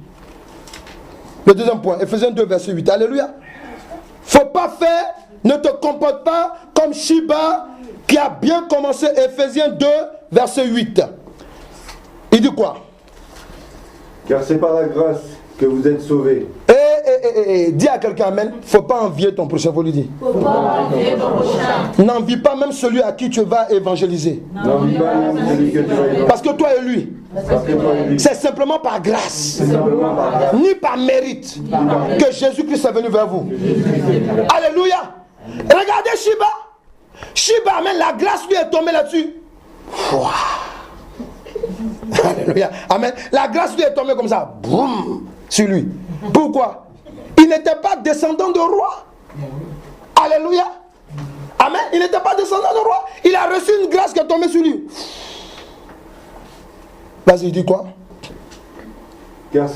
Le deuxième point. Ephésiens 2, verset 8. Alléluia. Faut pas faire, ne te comporte pas comme Shiba qui a bien commencé. Ephésiens 2, verset 8. Il dit quoi? Car c'est par la grâce que vous êtes sauvés. Dis à quelqu'un, amen. Faut pas envier ton prochain, faut lui dire. Faut pas envier ton prochain. N'envie pas même celui à qui tu vas évangéliser. N'envie pas même celui que tu vas évangéliser. Parce que toi et lui, Parce que toi et lui, c'est simplement par grâce, simplement par grâce, ni par mérite, que Jésus-Christ est venu vers vous. Alléluia. Regardez Shiba. Shiba, amen, la grâce lui est tombée là-dessus. Wow. Alléluia. Amen. La grâce lui est tombée comme ça. Boum. Sur lui. Pourquoi? Il n'était pas descendant de roi. Alléluia. Amen. Il n'était pas descendant de roi. Il a reçu une grâce qui est tombée sur lui. Vas-y, il dit quoi? car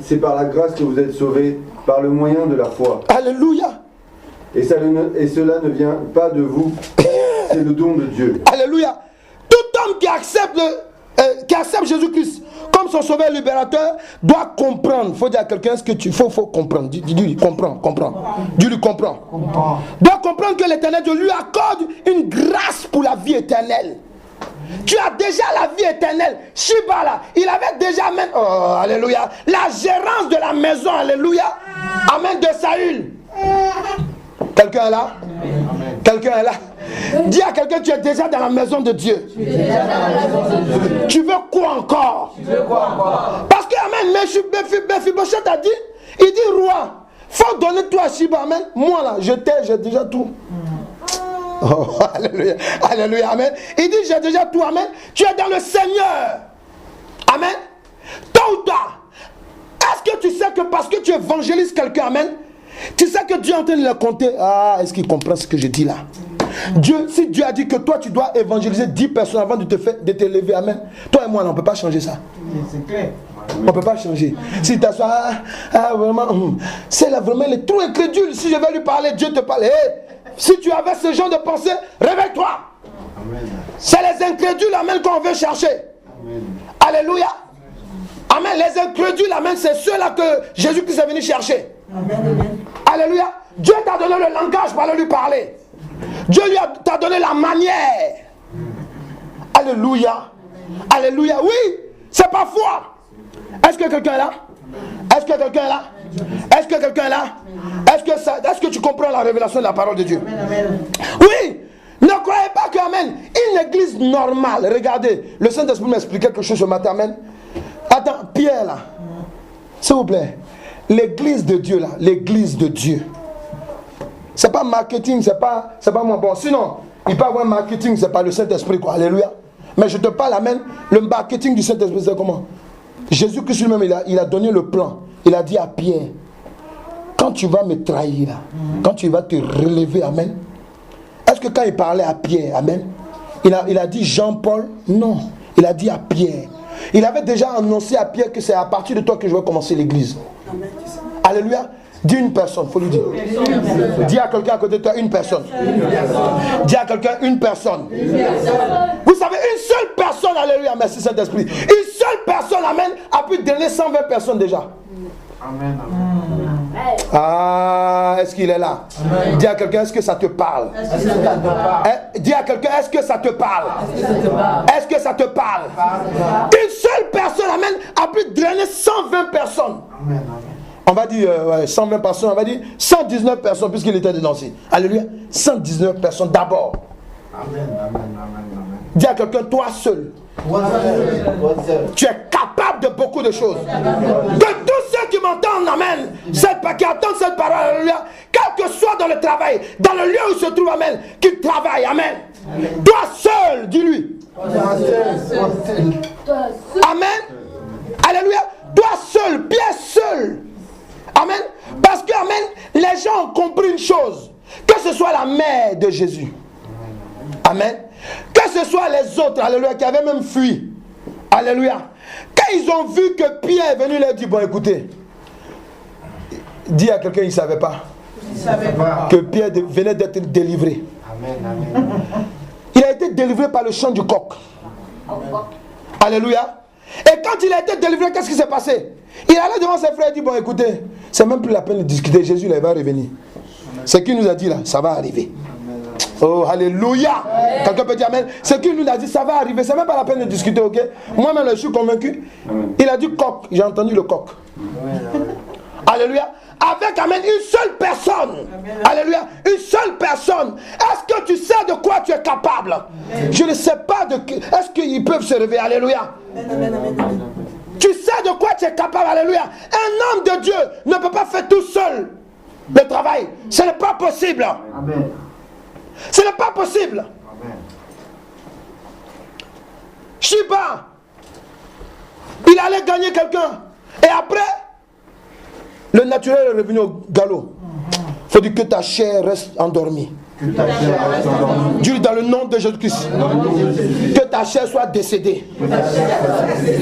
c'est par la grâce que vous êtes sauvés, par le moyen de la foi. Alléluia. Et cela ne vient pas de vous, c'est le don de Dieu. Alléluia. Tout homme qui accepte Jésus-Christ comme son sauveur libérateur doit comprendre. Il faut dire à quelqu'un ce que tu faut comprendre. Dis-lui, comprends. Dis-lui, comprends. Doit comprendre que l'Éternel Dieu lui accorde une grâce pour la vie éternelle. Tu as déjà la vie éternelle. Shiba là, il avait déjà même, oh, alléluia, la gérance de la maison, alléluia, amen, de Saül. Quelqu'un est là? Quelqu'un est là? Dis à quelqu'un, tu es déjà dans la maison de Dieu. Tu veux quoi encore? Parce que, amen, Mephibosheth a dit, il dit, roi, faut donner tout à Shiba, amen. Moi là, j'ai déjà tout. Oh, alléluia, alléluia, amen. Il dit, j'ai déjà tout, amen. Tu es dans le Seigneur. Amen. Tôt ou tard, est-ce que tu sais que parce que tu évangélises quelqu'un, amen, tu sais que Dieu est en train de le compter? Ah, est-ce qu'il comprend ce que je dis là? Dieu, si Dieu a dit que toi tu dois évangéliser 10 personnes avant de te lever, amen. Toi et moi, on ne peut pas changer ça. C'est clair. On ne peut pas changer. Si tu t'assois, vraiment, c'est là vraiment le trou incrédule. Si je vais lui parler, Dieu te parle. Hey, si tu avais ce genre de pensée, réveille-toi. C'est les incrédules, amen, qu'on veut chercher. Amen. Alléluia. Amen. Les incrédules, amen, c'est ceux-là que Jésus-Christ est venu chercher. Amen. Alléluia. Dieu t'a donné le langage pour aller lui parler. Dieu t'a donné la manière. Alléluia. Alléluia. Oui, c'est pas foi. Est-ce que quelqu'un est là? Est-ce que quelqu'un est là? Est-ce que quelqu'un est là? Est-ce que tu comprends la révélation de la parole de Dieu? Oui. Ne croyez pas que, amen, une église normale. Regardez, le Saint-Esprit m'expliquait quelque chose ce matin, amen. Attends, Pierre là, s'il vous plaît, l'église de Dieu là, l'église de Dieu, c'est pas marketing, c'est pas moi. Bon, sinon, il peut avoir un marketing, c'est pas le Saint-Esprit, quoi, alléluia. Mais je te parle, amen, le marketing du Saint-Esprit, c'est comment? Jésus-Christ lui-même, il a donné le plan. Il a dit à Pierre, quand tu vas me trahir, là, quand tu vas te relever, amen. Est-ce que quand il parlait à Pierre, amen, il a dit Jean-Paul? Non, il a dit à Pierre. Il avait déjà annoncé à Pierre que c'est à partir de toi que je vais commencer l'église. Alléluia. Dis une personne, il faut lui dire. Dis à quelqu'un à côté de toi, une personne. Dis à quelqu'un, une personne. Vous savez, une seule personne, alléluia, merci Saint-Esprit. Une seule personne, amen, a pu donner 120 personnes déjà. Amen. Ah, est-ce qu'il est là? Amen. Dis à quelqu'un, est-ce que ça te parle? Dis à quelqu'un, est-ce que ça te parle? Est-ce que ça te parle? Une seule personne, amen, a pu drainer 120 personnes. Amen. On va dire 120 personnes, on va dire 119 personnes puisqu'il était dedans aussi. Alléluia. 119 personnes d'abord. Amen. Dis à quelqu'un, toi seul. Tu es capable de beaucoup de choses. Que tous ceux qui m'entendent, amen, qui entendent cette parole, alléluia, quel que soit dans le travail, dans le lieu où il se trouve, amen, qu'il travaille, amen. Toi seul, dis-lui. Amen. Alléluia. Toi seul, Pierre seul. Amen. Parce que, amen, les gens ont compris une chose. Que ce soit la mère de Jésus. Amen. Que ce soit les autres, alléluia, qui avaient même fui. Alléluia. Quand ils ont vu que Pierre est venu leur dire, bon écoutez, dis à quelqu'un, il ne savait pas. Que Pierre venait d'être délivré. Amen. Il a été délivré par le chant du coq. Alléluia. Et quand il a été délivré, qu'est-ce qui s'est passé? Il allait devant ses frères et dit, bon écoutez, c'est même plus la peine de discuter, Jésus là, il va revenir. Ce qu'il nous a dit là, ça va arriver. Oh, alléluia. Quelqu'un peut dire amen. Ce qu'il nous a dit, ça va arriver. C'est même pas la peine de discuter, ok? Moi-même, je suis convaincu. Il a dit coq. J'ai entendu le coq. Alléluia. Avec, amen, une seule personne. Alléluia. Une seule personne. Est-ce que tu sais de quoi tu es capable? Je ne sais pas de... Est-ce qu'ils peuvent se réveiller? Alléluia. Tu sais de quoi tu es capable. Alléluia. Un homme de Dieu ne peut pas faire tout seul le travail. Ce n'est pas possible. Amen. Ce n'est pas possible. Amen. Shiba, il allait gagner quelqu'un. Et après, le naturel est revenu au galop. Il faut dire que ta chair reste endormie. Que ta chair reste endormie. Dis dans le nom de Jésus-Christ. Que ta chair soit décédée.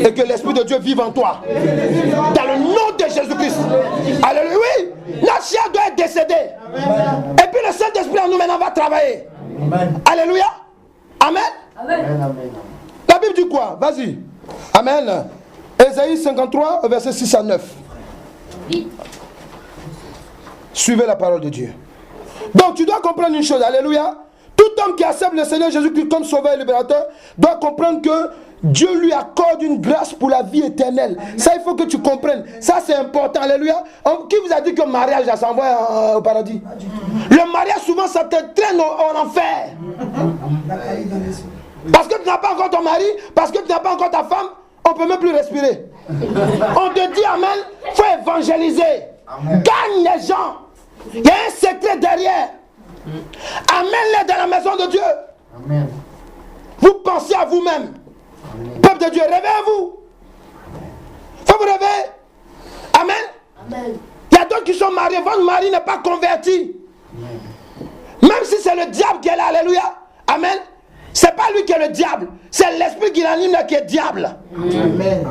Et que l'Esprit de Dieu vive en toi. Dans le nom de Jésus-Christ. Alléluia. Oui, la chair doit être décédée. Et puis le Saint-Esprit en nous maintenant va travailler. Amen. Alléluia. Amen. Amen. Amen. La Bible dit quoi? Vas-y. Amen. Ésaïe 53, verset 6 à 9. Suivez la parole de Dieu. Donc tu dois comprendre une chose. Alléluia. Tout homme qui accepte le Seigneur Jésus-Christ comme sauveur et libérateur doit comprendre que Dieu lui accorde une grâce pour la vie éternelle. Ça, il faut que tu comprennes. Ça, c'est important. Alléluia. Qui vous a dit que le mariage, ça s'envoie au paradis? Le mariage, souvent, ça te traîne en enfer. Parce que tu n'as pas encore ton mari, parce que tu n'as pas encore ta femme, on ne peut même plus respirer. On te dit, amen, il faut évangéliser. Gagne les gens. Il y a un secret derrière. Amène-les dans la maison de Dieu. Amen. Vous pensez à vous-même. Peuple de Dieu, réveillez-vous. Il faut vous réveiller. Amen. Il y a d'autres qui sont mariés. Votre mari n'est pas converti. Même si c'est le diable qui est là. Alléluia. Amen. C'est pas lui qui est le diable. C'est l'esprit qui l'anime là qui est diable. Amen.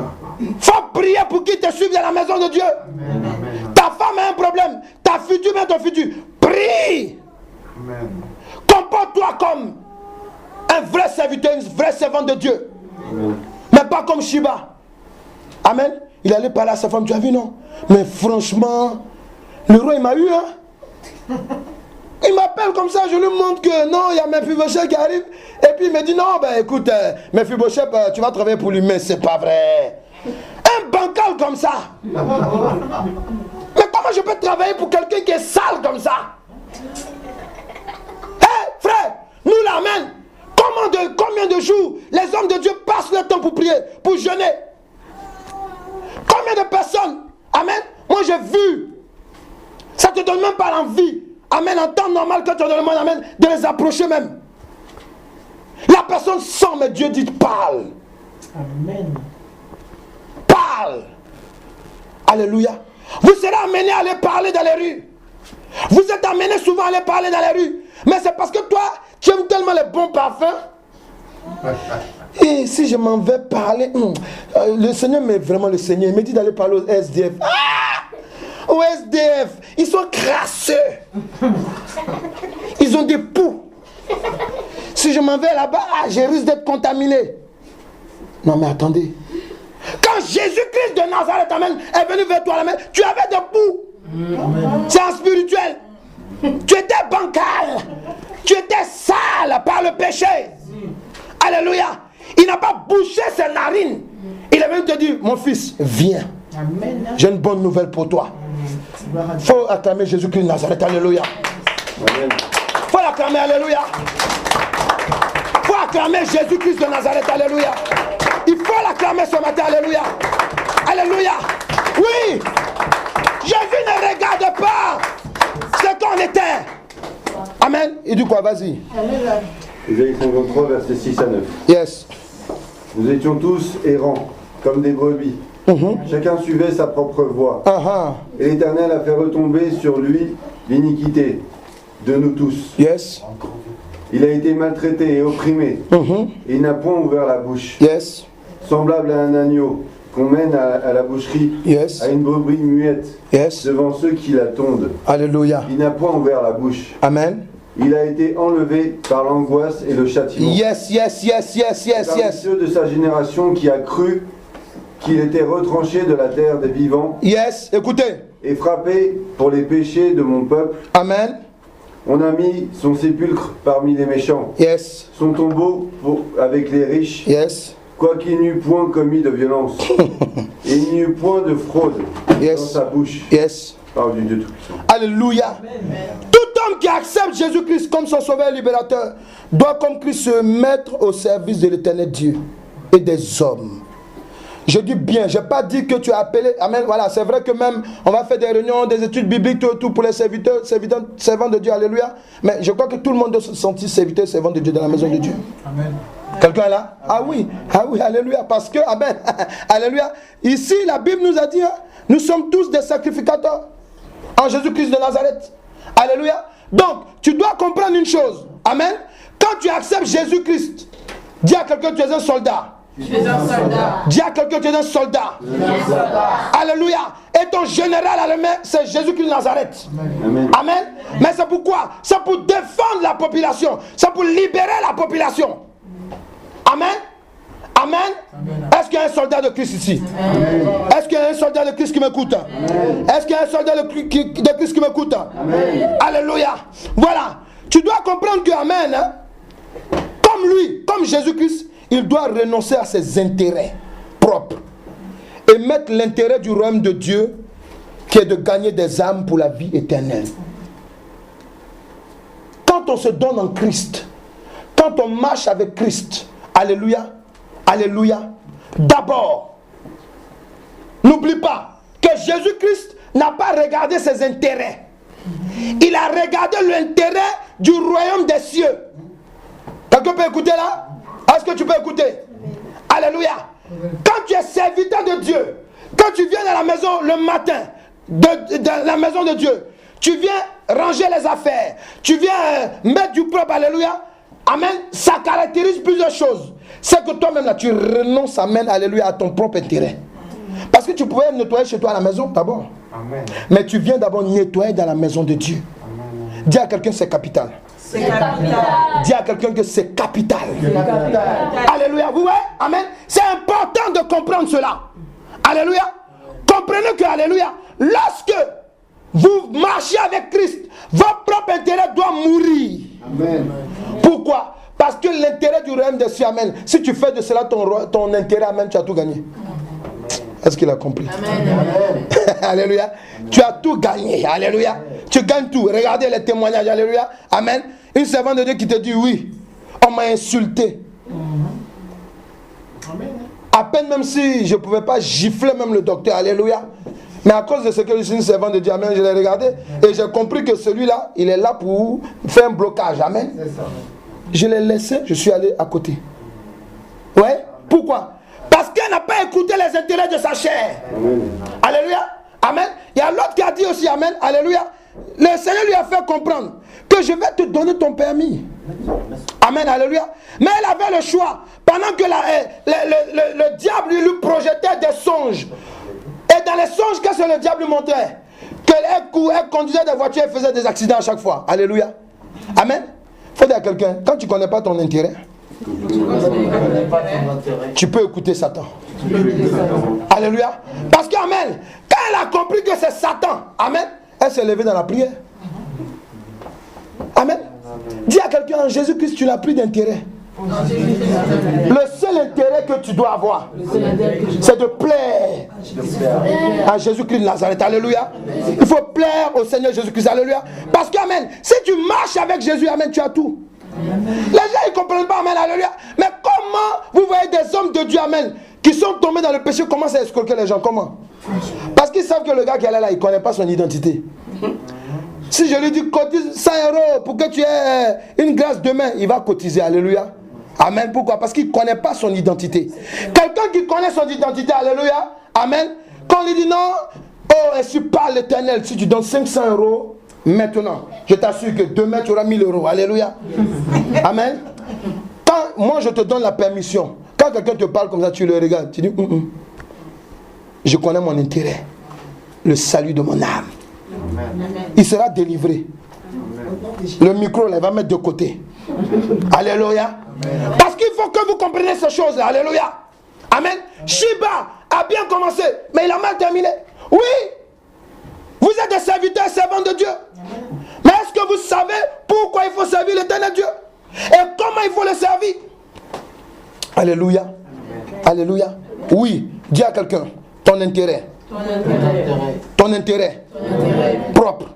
Faut prier pour qu'il te suive dans la maison de Dieu. Amen. Ta femme a un problème. Ta future, même ton futur. Prie. Amen. Comporte-toi comme un vrai serviteur, une vraie servante de Dieu. Mais pas comme Shiba. Amen. Il allait parler à sa femme. Tu as vu, non? Mais franchement, le roi, il m'a eu, hein. Il m'appelle comme ça, je lui montre que non, il y a Mephibosheth qui arrive. Et puis il me dit non, ben écoute, Mephibosheth, tu vas travailler pour lui. Mais c'est pas vrai. Un bancal comme ça. Mais comment je peux travailler pour quelqu'un qui est sale comme ça? Hé, frère, nous l'amène. Combien de jours les hommes de Dieu passent le temps pour prier, pour jeûner? Combien de personnes? Amen. Moi j'ai vu. Ça te donne même pas l'envie. Amen. En temps normal, quand tu as le monde, amen, de les approcher même. La personne sent, mais Dieu dit parle. Amen. Parle. Alléluia. Vous serez amenés à aller parler dans les rues. Vous êtes amenés souvent à aller parler dans les rues. Mais c'est parce que toi, tu aimes tellement les bons parfums. Et si je m'en vais parler, le Seigneur, mais vraiment le Seigneur, il me dit d'aller parler aux SDF. Ah! Aux SDF, ils sont crasseux. Ils ont des poux. Si je m'en vais là-bas, je risque d'être contaminé. Non mais attendez. Quand Jésus-Christ de Nazareth est venu vers toi, tu avais des poux. C'est en spirituel. Tu étais bancal. Tu étais sale par le péché. Alléluia. Il n'a pas bouché ses narines. Il est venu te dire, mon fils, viens. J'ai une bonne nouvelle pour toi. Il faut acclamer Jésus-Christ de Nazareth. Alléluia. Amen. Il faut l'acclamer. Alléluia. Il faut acclamer Jésus-Christ de Nazareth. Alléluia. Il faut l'acclamer ce matin. Alléluia. Alléluia. Oui. Jésus ne regarde pas ce qu'on était. Amen. Il dit quoi? Vas-y. Ésaïe 53, versets 6 à 9. Yes. Nous étions tous errants, comme des brebis. Chacun suivait sa propre voie. Et l'Éternel a fait retomber sur lui l'iniquité de nous tous. Yes. Il a été maltraité et opprimé. Et il n'a point ouvert la bouche. Yes. Semblable à un agneau qu'on mène à la boucherie, Yes. à une brebis muette, Yes. devant ceux qui la tondent. Alléluia. Il n'a point ouvert la bouche. Amen. Il a été enlevé par l'angoisse et le châtiment. Yes, yes, yes, yes, yes, Parmi yes. ceux de sa génération qui a cru qu'il était retranché de la terre des vivants Yes. Écoutez. et frappé pour les péchés de mon peuple, Amen. On a mis son sépulcre parmi les méchants, Yes. son tombeau avec les riches, Yes. quoiqu'il n'eût point commis de violence, et il n'y eut point de fraude Yes. dans sa bouche. Yes. Parole du Dieu Tout-Puissant. Alléluia. Tout homme qui accepte Jésus-Christ comme son sauveur et libérateur doit comme Christ se mettre au service de l'éternel Dieu et des hommes. Je dis bien, je n'ai pas dit que tu as appelé. Amen. Voilà, c'est vrai que même on va faire des réunions, des études bibliques, tout pour les serviteurs, servants de Dieu. Alléluia. Mais je crois que tout le monde doit se sentir serviteur, servant de Dieu dans la maison de Dieu. Amen. Quelqu'un est là? Ah oui, alléluia. Parce que, amen, alléluia. Ici, la Bible nous a dit, hein, nous sommes tous des sacrificateurs en Jésus-Christ de Nazareth. Alléluia. Donc, tu dois comprendre une chose. Amen. Quand tu acceptes Jésus-Christ, dis à quelqu'un, tu es un soldat. Tu es un soldat. Dis à quelqu'un, tu es un soldat. Alléluia. Et ton général allemand, c'est Jésus-Christ de Nazareth. Amen. Amen. Mais c'est pourquoi? C'est pour défendre la population. C'est pour libérer la population. Amen. Amen. Est-ce qu'il y a un soldat de Christ ici? Est-ce qu'il y a un soldat de Christ qui m'écoute? Est-ce qu'il y a un soldat de Christ qui m'écoute? Alléluia. Voilà. Tu dois comprendre que, amen, hein, comme lui, comme Jésus-Christ, il doit renoncer à ses intérêts propres et mettre l'intérêt du royaume de Dieu qui est de gagner des âmes pour la vie éternelle. Quand on se donne en Christ, quand on marche avec Christ, alléluia, alléluia, d'abord, n'oublie pas que Jésus-Christ n'a pas regardé ses intérêts. Il a regardé l'intérêt du royaume des cieux. Quelqu'un peut écouter là? Est-ce que tu peux écouter? Alléluia. Quand tu es serviteur de Dieu, quand tu viens dans la maison le matin, de la maison de Dieu, tu viens ranger les affaires, tu viens mettre du propre, alléluia. Amen. Ça caractérise plusieurs choses. C'est que toi-même là, tu renonces, amen, alléluia, à ton propre intérêt. Parce que tu pouvais nettoyer chez toi à la maison d'abord. Mais tu viens d'abord nettoyer dans la maison de Dieu. Amen. Dis à quelqu'un c'est capital. C'est capital. Dis à quelqu'un que c'est capital. Alléluia. Vous voyez? Amen. C'est important de comprendre cela. Alléluia. Comprenez que, alléluia, lorsque vous marchez avec Christ, votre propre intérêt doit mourir. Amen. Pourquoi? Parce que l'intérêt du royaume des cieux, amen. Si tu fais de cela ton intérêt, amen, tu as tout gagné. Est-ce qu'il a compris? Amen. Alléluia. Tu as tout gagné. Alléluia. Tu gagnes tout. Regardez les témoignages. Alléluia. Amen. Une servante de Dieu qui te dit oui, on m'a insulté. À peine même si je ne pouvais pas gifler même le docteur. Alléluia. Mais à cause de ce que je suis une servante de Dieu, amen, je l'ai regardé et j'ai compris que celui-là, il est là pour faire un blocage. Amen. Je l'ai laissé, je suis allé à côté. Ouais. Pourquoi? Parce qu'elle n'a pas écouté les intérêts de sa chair. Amen. Alléluia. Amen. Il y a l'autre qui a dit aussi amen. Alléluia. Le Seigneur lui a fait comprendre que je vais te donner ton permis. Amen. Alléluia. Mais elle avait le choix. Pendant que le diable lui projetait des songes. Et dans les songes, qu'est-ce que le diable lui montrait? Qu'elle conduisait des voitures et faisait des accidents à chaque fois. Alléluia. Amen. Il faut dire à quelqu'un, quand tu ne connais pas ton intérêt, tu peux écouter Satan. Alléluia. Parce que, amen, quand elle a compris que c'est Satan, amen, elle s'est levée dans la prière. Amen. Dis à quelqu'un, en Jésus-Christ, tu n'as plus d'intérêt. Le seul intérêt que tu dois avoir, c'est de plaire à Jésus-Christ de Nazareth. Alléluia. Il faut plaire au Seigneur Jésus-Christ. Alléluia. Parce que, amen, si tu marches avec Jésus, amen, tu as tout. Les gens ils ne comprennent pas, amen, alléluia. Mais comment vous voyez des hommes de Dieu, amen, qui sont tombés dans le péché, commencent à escroquer les gens? Comment? Parce qu'ils savent que le gars qui est là, il ne connaît pas son identité. Si je lui dis cotise 100 € pour que tu aies une grâce demain, il va cotiser, alléluia. Amen. Pourquoi? Parce qu'il ne connaît pas son identité. Quelqu'un qui connaît son identité, alléluia, amen, quand on lui dit non, oh, et si pas l'Éternel, si tu donnes 500 €, maintenant, je t'assure que demain tu auras 1000 €. Alléluia. Amen. Quand moi je te donne la permission, quand quelqu'un te parle comme ça, tu le regardes, tu dis, je connais mon intérêt, le salut de mon âme. Amen. Il sera délivré. Amen. Le micro, là, il va mettre de côté. Alléluia. Amen. Parce qu'il faut que vous compreniez ces choses-là. Alléluia. Amen. Shiba a bien commencé, mais il a mal terminé. Oui. Vous êtes des serviteurs et servants de Dieu. Mais est-ce que vous savez pourquoi il faut servir l'éternel Dieu? Et comment il faut le servir? Alléluia. Alléluia. Oui, dis à quelqu'un, ton intérêt. Ton intérêt propre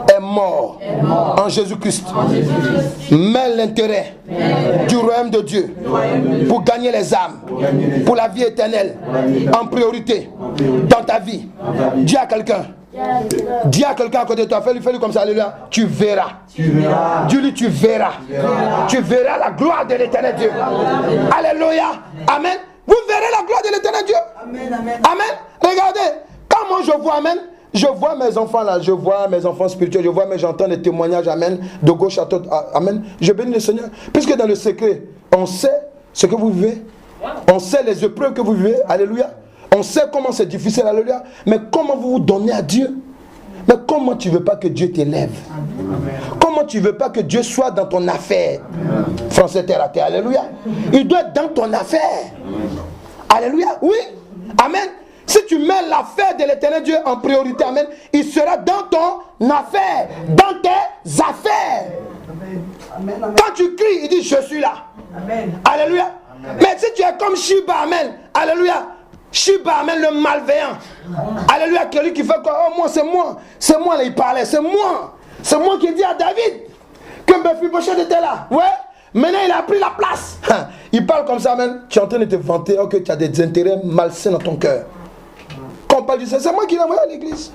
est mort en Jésus-Christ. Mets l'intérêt du royaume de Dieu pour gagner les âmes, pour la vie éternelle en priorité dans ta vie. Dis à quelqu'un. Dis à quelqu'un à côté de toi, fais-lui comme ça, alléluia. Tu verras. Dis-lui, tu verras. Tu verras la gloire de l'éternel Dieu. Alléluia. Amen. Vous verrez la gloire de l'éternel Dieu. Amen. Regardez, quand moi je vois, amen, je vois mes enfants là, je vois mes enfants spirituels, je vois, mais j'entends des témoignages, amen, de gauche à droite, amen. Je bénis le Seigneur, puisque dans le secret, on sait ce que vous vivez, on sait les épreuves que vous vivez, alléluia. On sait comment c'est difficile, alléluia. Mais comment vous vous donnez à Dieu? Mais comment tu ne veux pas que Dieu t'élève? Comment tu ne veux pas que Dieu soit dans ton affaire? Français terre à terre, alléluia. Il doit être dans ton affaire. Alléluia, oui. Amen. Si tu mets l'affaire de l'éternel Dieu en priorité, amen, il sera dans ton affaire, dans tes affaires. Quand tu cries, il dit je suis là. Alléluia. Mais si tu es comme Shiba, amen, alléluia. Shiba, amen, le malveillant. Alléluia, celui qui fait quoi? Oh, moi, c'est moi, là, il parlait, c'est moi qui dis à David que Mephibosheth était là. Ouais, maintenant il a pris la place. Il parle comme ça, amen. Tu es en train de te vanter, oh, que tu as des intérêts malsains dans ton cœur. Quand on parle du Seigneur, c'est moi qui l'ai envoyé à l'église.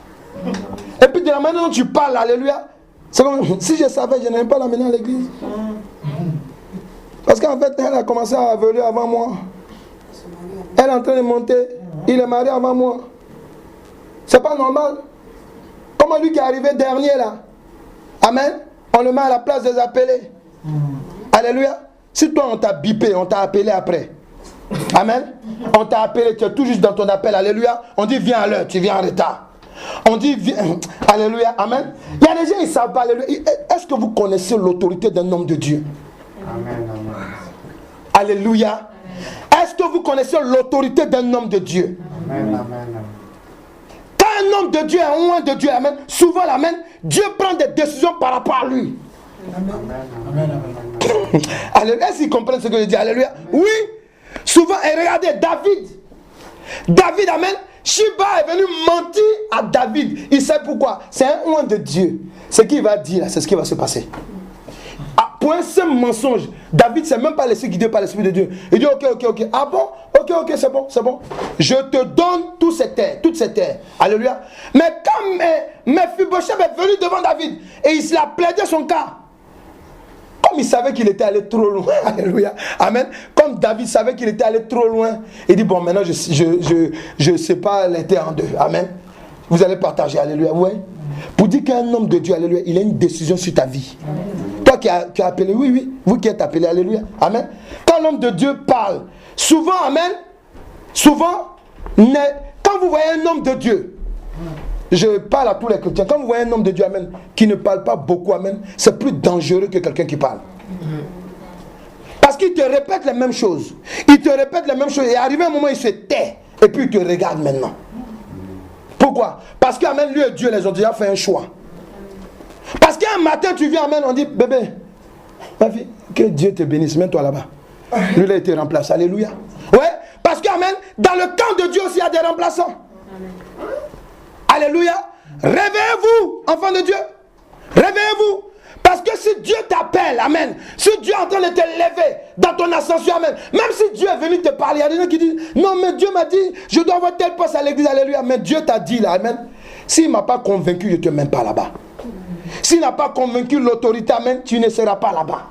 Et puis de la manière dont tu parles, alléluia, c'est comme si je savais, je n'aime pas l'amener à l'église. Parce qu'en fait, elle a commencé à voler avant moi. Elle est en train de monter. Il est marié avant moi. C'est pas normal. Comment lui qui est arrivé dernier là? Amen. On le met à la place des appelés. Alléluia. Si toi on t'a bipé, on t'a appelé après. Amen. On t'a appelé, tu es tout juste dans ton appel. Alléluia. On dit viens à l'heure, tu viens en retard. On dit viens. Alléluia. Amen. Il y a des gens, ils ne savent pas. Alléluia. Est-ce que vous connaissez l'autorité d'un homme de Dieu? Amen. Alléluia. Est-ce que vous connaissez l'autorité d'un homme de Dieu? Amen. Quand un homme de Dieu est loin de Dieu, amen, souvent, amen, Dieu prend des décisions par rapport à lui. Alléluia. Est-ce qu'ils comprennent ce que je dis? Alléluia. Oui. Souvent, et regardez, David, amen, Shiba est venu mentir à David. Il sait pourquoi. C'est un loin de Dieu. Ce qu'il va dire, c'est ce qui va se passer. Pour un seul mensonge, David ne s'est même pas laissé guider par l'Esprit de Dieu. Il dit ok. Ah bon? Ok, c'est bon. Je te donne toutes ces terres. Alléluia. Mais quand Mephibosheth est venu devant David et il a plaidé son cas, comme il savait qu'il était allé trop loin, alléluia, amen, comme David savait qu'il était allé trop loin, il dit bon, maintenant je sépare les terres en deux, amen. Vous allez partager, alléluia, ouais. Pour dire qu'un homme de Dieu, alléluia, il a une décision sur ta vie. Toi qui as appelé, oui, vous qui êtes appelé, alléluia, amen. Quand l'homme de Dieu parle, souvent, amen, quand vous voyez un homme de Dieu, je parle à tous les chrétiens, quand vous voyez un homme de Dieu, amen, qui ne parle pas beaucoup, amen, c'est plus dangereux que quelqu'un qui parle. Parce qu'il te répète les mêmes choses. Et arrivé un moment, il se tait. Et puis il te regarde maintenant. Pourquoi? Parce qu'amen, lui et Dieu, les ont déjà fait un choix. Parce qu'un matin, tu viens, amen, on dit, bébé, ma fille, que Dieu te bénisse, mets-toi là-bas. Lui, il a été remplacé, alléluia. Ouais, parce qu'amen, dans le camp de Dieu aussi, il y a des remplaçants. Alléluia. Réveillez-vous, enfants de Dieu. Réveillez-vous. Parce que si Dieu t'appelle, amen, si Dieu est en train de te lever dans ton ascension, amen, même si Dieu est venu te parler, il y a des gens qui disent, non mais Dieu m'a dit, je dois avoir tel poste à l'église, alléluia, mais Dieu t'a dit là, amen, s'il ne m'a pas convaincu, je ne te mets pas là-bas. S'il n'a pas convaincu l'autorité, amen, tu ne seras pas là-bas.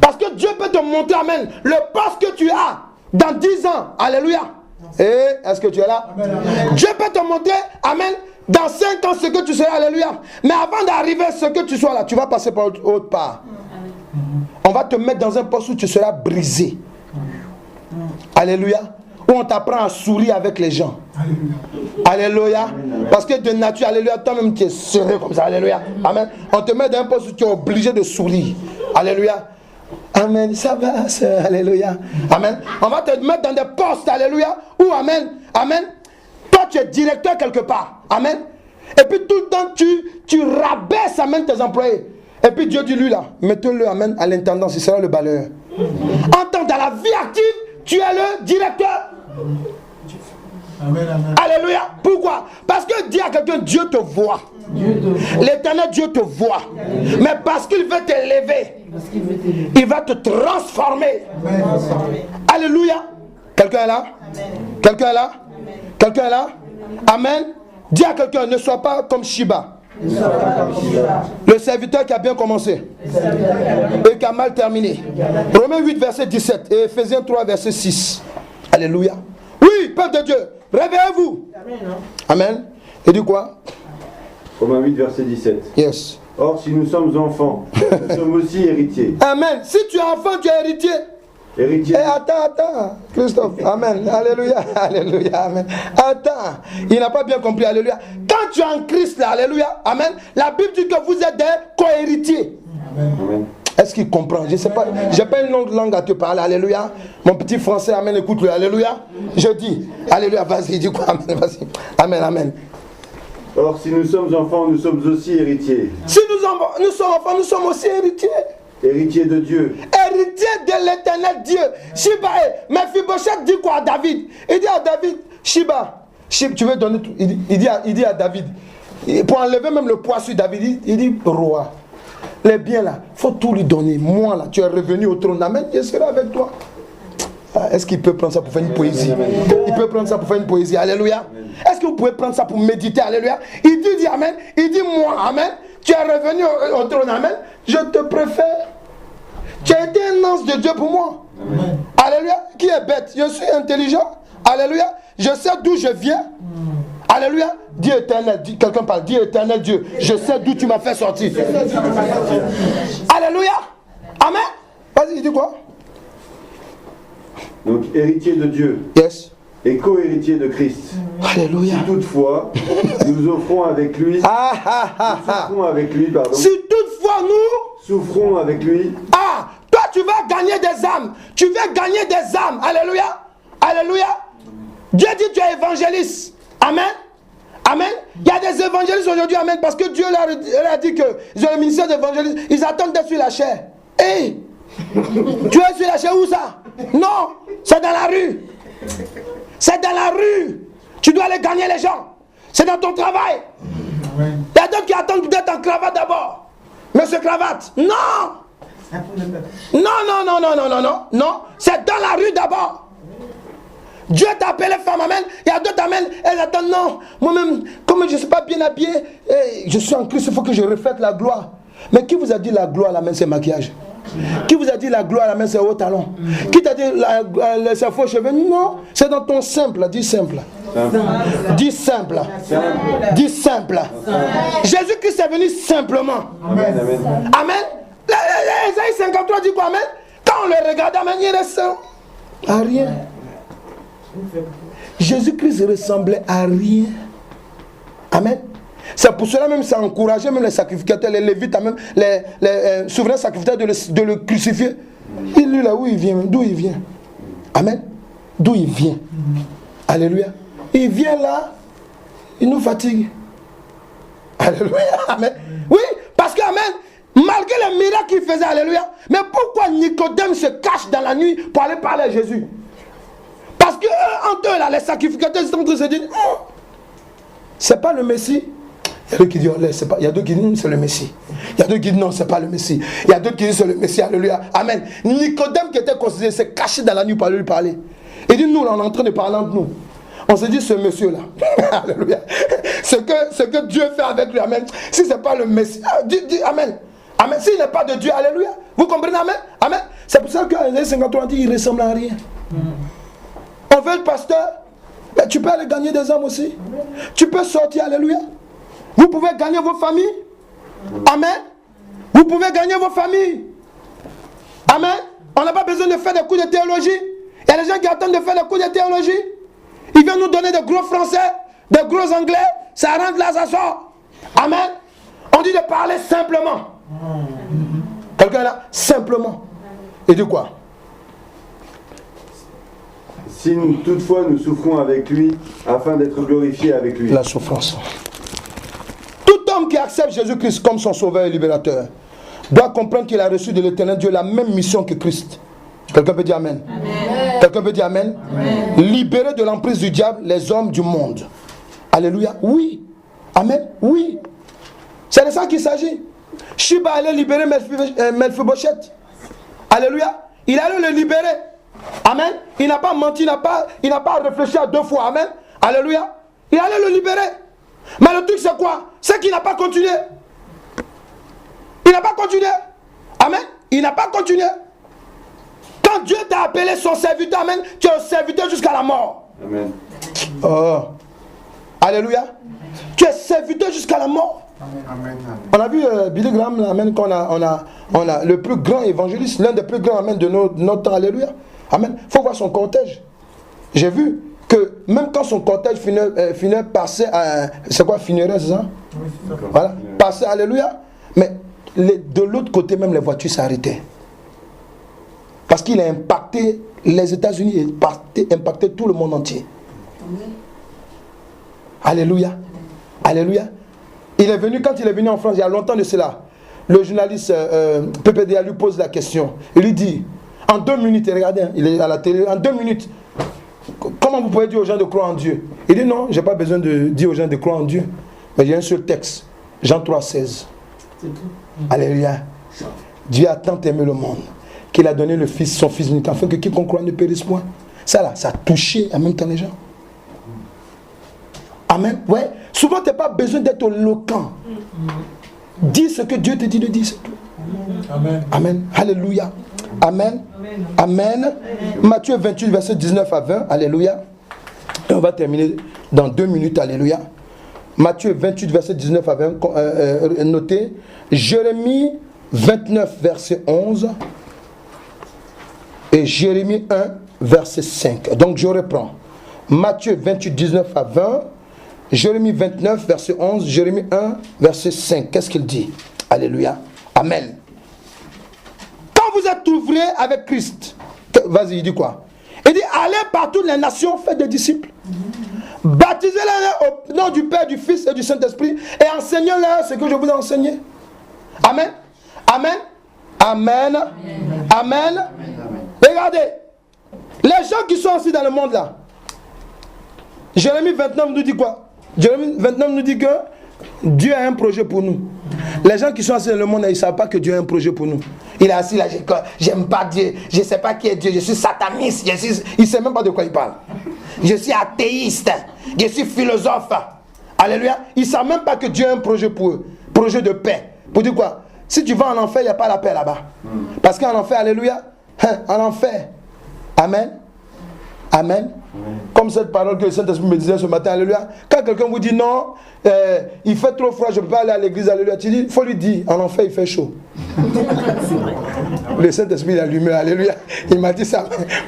Parce que Dieu peut te montrer, amen, le poste que tu as dans 10 ans, alléluia. Est-ce que tu es là? Amen, amen. Dieu peut te montrer, amen, dans 5 ans ce que tu seras, alléluia. Mais avant d'arriver à ce que tu sois là, tu vas passer par autre part. On va te mettre dans un poste où tu seras brisé. Alléluia. Où on t'apprend à sourire avec les gens. Alléluia. Parce que de nature, alléluia, toi-même tu es serré comme ça, alléluia. Amen. On te met dans un poste où tu es obligé de sourire. Alléluia. Amen, ça va, alléluia. Amen. On va te mettre dans des postes, alléluia, où, amen, toi tu es directeur quelque part. Amen. Et puis tout le temps, tu rabaisses, amen, tes employés. Et puis Dieu dit, lui là, mettez-le, amen, à l'intendance, il sera le balayeur. En tant dans la vie active, tu es le directeur. Amen, amen. Alléluia. Pourquoi? Parce que dis à quelqu'un, Dieu te voit. L'éternel Dieu te voit. Mais parce qu'il veut t'élever, il va te transformer. Alléluia. Quelqu'un est là? Quelqu'un est là? Quelqu'un est là? Amen. Dis à quelqu'un, ne sois pas comme Shiba. Le serviteur qui a bien commencé et qui a mal terminé. Romains 8 verset 17 et Ephésiens 3 verset 6. Alléluia. Oui, peuple de Dieu, réveillez-vous. Amen. Et dit quoi? Romains 8 verset 17. Yes. Or, si nous sommes enfants, nous sommes aussi héritiers. Amen. Si tu es enfant, tu es héritier. Héritiers. Eh, attends, Christophe. Amen. Alléluia. Alléluia. Amen. Attends. Il n'a pas bien compris. Alléluia. Quand tu es en Christ, là, alléluia. Amen. La Bible dit que vous êtes des co-héritiers. Amen. Est-ce qu'il comprend? Je ne sais pas. Je n'ai pas une longue langue à te parler. Alléluia. Mon petit français, amen, écoute-le. Alléluia. Je dis. Alléluia. Vas-y, dis quoi? Amen. Vas-y. Amen, amen. Or, si nous sommes enfants, nous sommes aussi héritiers. Si nous sommes enfants, nous sommes aussi héritiers. Héritiers de Dieu. Héritier de l'éternel Dieu. Shiba, Mephibosheth dit quoi à David? Il dit à David, Shiba, tu veux donner tout. Il dit à David, pour enlever même le poids sur David, il dit, roi, les biens là, il faut tout lui donner. Moi là, tu es revenu au trône. Amen, je serai avec toi. Est-ce qu'il peut prendre ça pour faire une poésie? Il peut prendre ça pour faire une poésie. Alléluia. Est-ce que vous pouvez prendre ça pour méditer? Alléluia. Il dit amen. Il dit moi, amen. Tu es revenu au trône, amen. Je te préfère. Tu as été un ange de Dieu pour moi. Amen. Alléluia. Qui est bête? Je suis intelligent. Alléluia. Je sais d'où je viens. Alléluia. Dis éternel. Quelqu'un parle. Dis éternel Dieu. Je sais d'où tu m'as fait sortir. Alléluia. Amen. Vas-y, dis quoi? Donc, héritier de Dieu. Yes. Et co-héritier de Christ. Alléluia. Si toutefois, nous offrons avec lui. Souffrons avec lui, pardon. Si toutefois nous souffrons avec lui. Ah, toi tu vas gagner des âmes. Tu veux gagner des âmes. Alléluia. Alléluia. Dieu dit tu es évangéliste. Amen. Amen. Il y a des évangélistes aujourd'hui. Amen. Parce que Dieu leur a dit qu'ils ont le ministère d'évangéliste. Ils attendent d'être sur la chair. Hey, tu es sur la chair où ça? Non, c'est dans la rue. C'est dans la rue. Tu dois aller gagner les gens. C'est dans ton travail. Il y a d'autres qui attendent d'être en cravate d'abord. Monsieur Cravate, non. Non. C'est dans la rue d'abord. Dieu t'a appelé femme, amen. Il y a d'autres, amen. Elles attendent, non. Moi-même, comme je ne suis pas bien habillé, je suis en Christ, il faut que je reflète la gloire. Mais qui vous a dit la gloire à la main, c'est maquillage? Qui vous a dit la gloire à la main, c'est haut talon? Qui t'a dit c'est faux cheveux? Non, c'est dans ton simple. Dis simple. Dis simple. Dis simple. Jésus-Christ est venu simplement. Amen. Amen. Amen. Isaïe 53 dit quoi? Amen. Quand on le regarde, amen, il ressemble à rien. Jésus-Christ ressemblait à rien. Amen. C'est pour cela même ça encourageait même les sacrificateurs, les lévites, même les souverains sacrificateurs de le crucifier. Et lui là où il vient, d'où il vient? Amen. D'où il vient? Alléluia. Il vient là, il nous fatigue. Alléluia. Amen. Oui, parce que amen, malgré les miracles qu'il faisait, alléluia. Mais pourquoi Nicodème se cache dans la nuit pour aller parler à Jésus? Parce que entre eux là, les sacrificateurs sont en train de se dire, c'est pas le Messie. Il y a d'autres qui disent, il y a d'autres qui disent, c'est le Messie. Il y a d'autres qui disent, non, c'est pas le Messie. Il y a d'autres qui disent, c'est le Messie. Alléluia. Amen. Nicodème qui était considéré, s'est caché dans la nuit pour aller lui parler. Il dit, nous, on est en train de parler entre nous. On se dit, ce monsieur-là, alléluia. Ce que Dieu fait avec lui, amen. Si ce n'est pas le Messie, dis amen. Amen. S'il n'est pas de Dieu, alléluia. Vous comprenez, amen? Amen. C'est pour ça qu'en 53 dit, il ne ressemble à rien. On veut le pasteur, mais tu peux aller gagner des hommes aussi. Tu peux sortir, alléluia. Vous pouvez gagner vos familles. Amen. Vous pouvez gagner vos familles. Amen. On n'a pas besoin de faire des cours de théologie. Il y a des gens qui attendent de faire des cours de théologie. Ils viennent nous donner de gros français, de gros anglais. Ça rentre là, ça sort. Amen. On dit de parler simplement. Quelqu'un là, simplement. Et de quoi? Si toutefois nous souffrons avec lui, afin d'être glorifiés avec lui. La souffrance. accepte Jésus-Christ comme son sauveur et libérateur doit comprendre qu'il a reçu de l'Éternel Dieu la même mission que Christ. Quelqu'un peut dire Amen. Amen. Quelqu'un peut dire Amen. Amen. Libérer de l'emprise du diable les hommes du monde. Alléluia. Oui. Amen. Oui. C'est de ça qu'il s'agit. Shiba allait libérer Mephibosheth. Alléluia. Il allait le libérer. Amen. Il n'a pas menti, il n'a pas réfléchi à deux fois. Amen. Alléluia. Il allait le libérer. Mais le truc c'est quoi? C'est qu'il n'a pas continué. Il n'a pas continué. Amen. Il n'a pas continué. Quand Dieu t'a appelé son serviteur, amen, tu es un serviteur jusqu'à la mort. Amen. Oh. Alléluia. Tu es serviteur jusqu'à la mort. Amen. On a vu Billy Graham, amen, qu'on a le plus grand évangéliste, l'un des plus grands, amen, de notre temps. Alléluia. Amen. Il faut voir son cortège. J'ai vu que même quand son cortège finit passer à... C'est quoi, funéraire, c'est ça? Oui, c'est ça. Voilà. Passer, alléluia. Mais de l'autre côté, même les voitures s'arrêtaient. Parce qu'il a impacté les États-Unis, impacté tout le monde entier. Alléluia. Alléluia. Il est venu, quand il est venu en France, il y a longtemps de cela, le journaliste PPDA lui pose la question. Il lui dit, en 2 minutes, regardez, hein, il est à la télé, en 2 minutes, comment vous pouvez dire aux gens de croire en Dieu? Il dit non, je n'ai pas besoin de dire aux gens de croire en Dieu. Mais il y a un seul texte, Jean 3,16. Alléluia. Dieu a tant aimé le monde qu'il a donné le Fils, son Fils unique, afin que quiconque croit ne périsse point. Ça là, ça a touché en même temps les gens. Amen. Ouais. Souvent, tu n'as pas besoin d'être éloquent. Dis ce que Dieu te dit de dire, c'est tout. Amen. Amen. Alléluia. Amen. Amen. Matthieu 28, verset 19 à 20. Alléluia. Et on va terminer dans 2 minutes. Alléluia. Matthieu 28, verset 19 à 20. Notez. Jérémie 29, verset 11. Et Jérémie 1, verset 5. Donc je reprends. Matthieu 28, 19 à 20. Jérémie 29, verset 11. Jérémie 1, verset 5. Qu'est-ce qu'il dit? Alléluia. Amen. Quand vous êtes ouvrés avec Christ, vas-y, il dit quoi? Il dit, allez par toutes les nations, faites des disciples. Baptisez-les au nom du Père, du Fils et du Saint-Esprit et enseignez-leur ce que je vous ai enseigné. Amen. Amen. Amen. Amen. Regardez, les gens qui sont assis dans le monde là, Jérémie 29 nous dit quoi? Jérémie 29 nous dit que Dieu a un projet pour nous. Les gens qui sont assis dans le monde, ils ne savent pas que Dieu a un projet pour nous. Il est assis là, j'aime pas Dieu, je ne sais pas qui est Dieu, je suis sataniste, il ne sait même pas de quoi il parle. Je suis athéiste, je suis philosophe. Alléluia. Ils ne savent même pas que Dieu a un projet pour eux, projet de paix. Pour dire quoi? Si tu vas en enfer, il n'y a pas la paix là-bas. Parce qu'en enfer, alléluia, en enfer, amen, amen. Comme cette parole que le Saint-Esprit me disait ce matin, alléluia. Quand quelqu'un vous dit non, il fait trop froid, je ne peux pas aller à l'église, alléluia. Tu dis, il faut lui dire, en enfer il fait chaud. Le Saint-Esprit il a allumé, alléluia. Il m'a dit ça.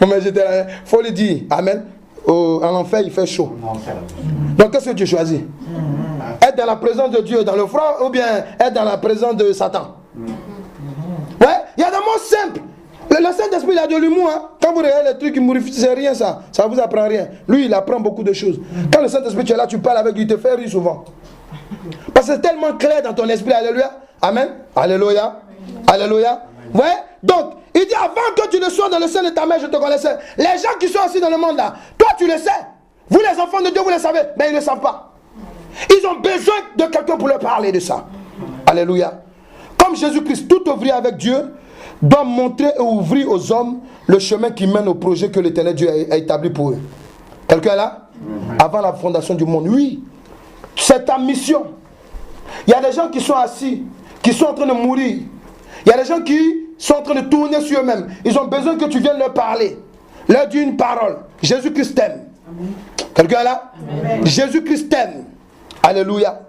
Moi j'étais là, il faut lui dire, amen. En enfer il fait chaud. Donc qu'est-ce que tu choisis? Être dans la présence de Dieu dans le froid ou bien être dans la présence de Satan? Ouais, il y a des mots simples. Le Saint-Esprit il a de l'humour. Hein? Quand vous regardez les trucs qui mourent, c'est rien ça. Ça ne vous apprend rien. Lui, il apprend beaucoup de choses. Quand le Saint-Esprit tu es là, tu parles avec lui, il te fait rire souvent. Parce que c'est tellement clair dans ton esprit. Alléluia. Amen. Alléluia. Alléluia. Ouais. Donc, il dit avant que tu ne sois dans le sein de ta mère, je te connaissais. Les gens qui sont assis dans le monde là, toi tu le sais. Vous les enfants de Dieu, vous le savez. Mais ils ne le savent pas. Ils ont besoin de quelqu'un pour leur parler de ça. Alléluia. Comme Jésus-Christ, tout ouvrier avec Dieu, doit montrer et ouvrir aux hommes le chemin qui mène au projet que l'Éternel Dieu a établi pour eux. Quelqu'un est là? Avant la fondation du monde. Oui. C'est ta mission. Il y a des gens qui sont assis, qui sont en train de mourir. Il y a des gens qui sont en train de tourner sur eux-mêmes. Ils ont besoin que tu viennes leur parler. Leur dire une parole. Jésus-Christ t'aime. Quelqu'un est là? Jésus-Christ t'aime. Alléluia.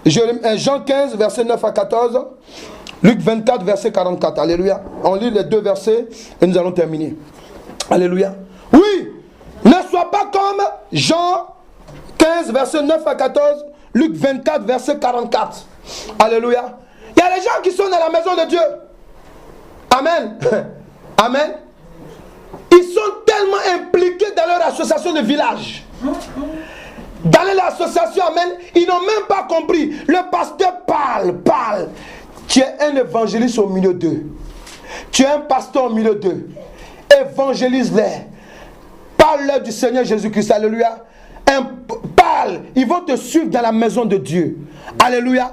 Jean 15, verset 9 à 14. Luc 24, verset 44. Alléluia. On lit les 2 versets et nous allons terminer. Alléluia. Oui. Ne sois pas comme Jean 15, verset 9 à 14. Luc 24, verset 44. Alléluia. Il y a des gens qui sont dans la maison de Dieu. Amen. Amen. Ils sont tellement impliqués dans leur association de village. Dans l'association, amen, ils n'ont même pas compris. Le pasteur parle. Tu es un évangéliste au milieu d'eux. Tu es un pasteur au milieu d'eux. Évangélise-les. Parle-leur du Seigneur Jésus-Christ. Alléluia. Parle. Ils vont te suivre dans la maison de Dieu. Alléluia.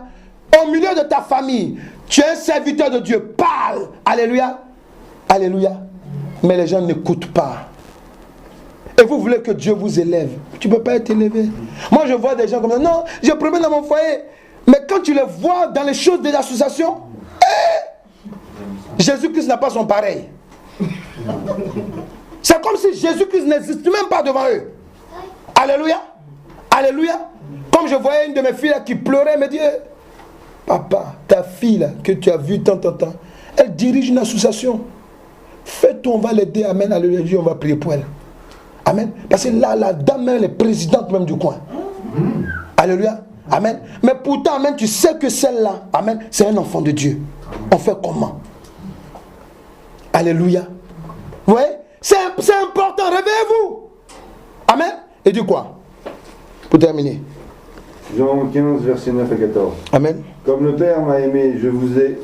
Au milieu de ta famille, tu es un serviteur de Dieu. Parle. Alléluia. Alléluia. Mais les gens n'écoutent pas. Et vous voulez que Dieu vous élève. Tu ne peux pas être élevé. Moi, je vois des gens comme ça. Non, je promène dans mon foyer. Mais quand tu les vois dans les choses des associations, Jésus-Christ n'a pas son pareil. C'est comme si Jésus-Christ n'existe même pas devant eux. Alléluia. Alléluia. Comme je voyais une de mes filles là, qui pleurait, elle me dit, papa, ta fille là, que tu as vue tant, elle dirige une association. Fais-toi, on va l'aider. Amen. Alléluia. On va prier pour elle. Amen. Parce que là, la dame, elle est présidente même du coin. Alléluia. Amen. Mais pourtant, amen, tu sais que celle-là, amen, c'est un enfant de Dieu. On fait comment? Alléluia. Vous voyez? C'est important. Réveillez-vous. Amen. Et du quoi? Pour terminer. Jean 15, versets 9 à 14. Amen. Comme le Père m'a aimé, je vous ai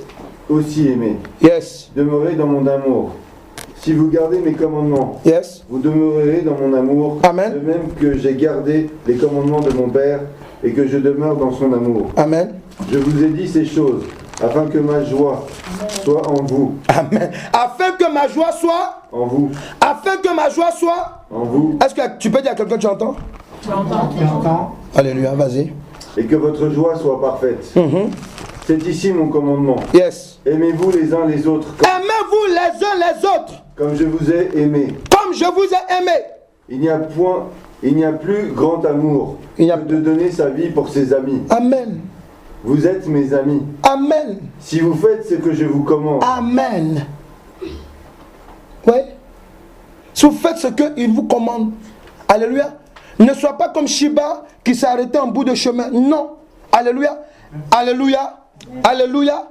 aussi aimé. Yes. Demeurez dans mon amour. Si vous gardez mes commandements, Yes. vous demeurerez dans mon amour, Amen. de même que j'ai gardé les commandements de mon Père et que je demeure dans son amour. Amen. Je vous ai dit ces choses, afin que ma joie soit en vous. Amen. Afin que ma joie soit En vous. Afin que ma joie soit En vous. Est-ce que tu peux dire à quelqu'un, tu entends? Tu entends? Alléluia, vas-y. Et que votre joie soit parfaite. C'est ici mon commandement. Yes. Aimez-vous les uns les autres Aimez-vous les uns les autres comme je vous ai aimé. comme je vous ai aimé. Il n'y a plus grand amour Il n'y a- que de donner sa vie pour ses amis. Amen. Vous êtes mes amis. Amen. Si vous faites ce que je vous commande. Amen. Oui. Si vous faites ce qu'il vous commande. Alléluia. Ne sois pas comme Shiba qui s'est arrêté en bout de chemin. Non. Alléluia. Alléluia. Alléluia.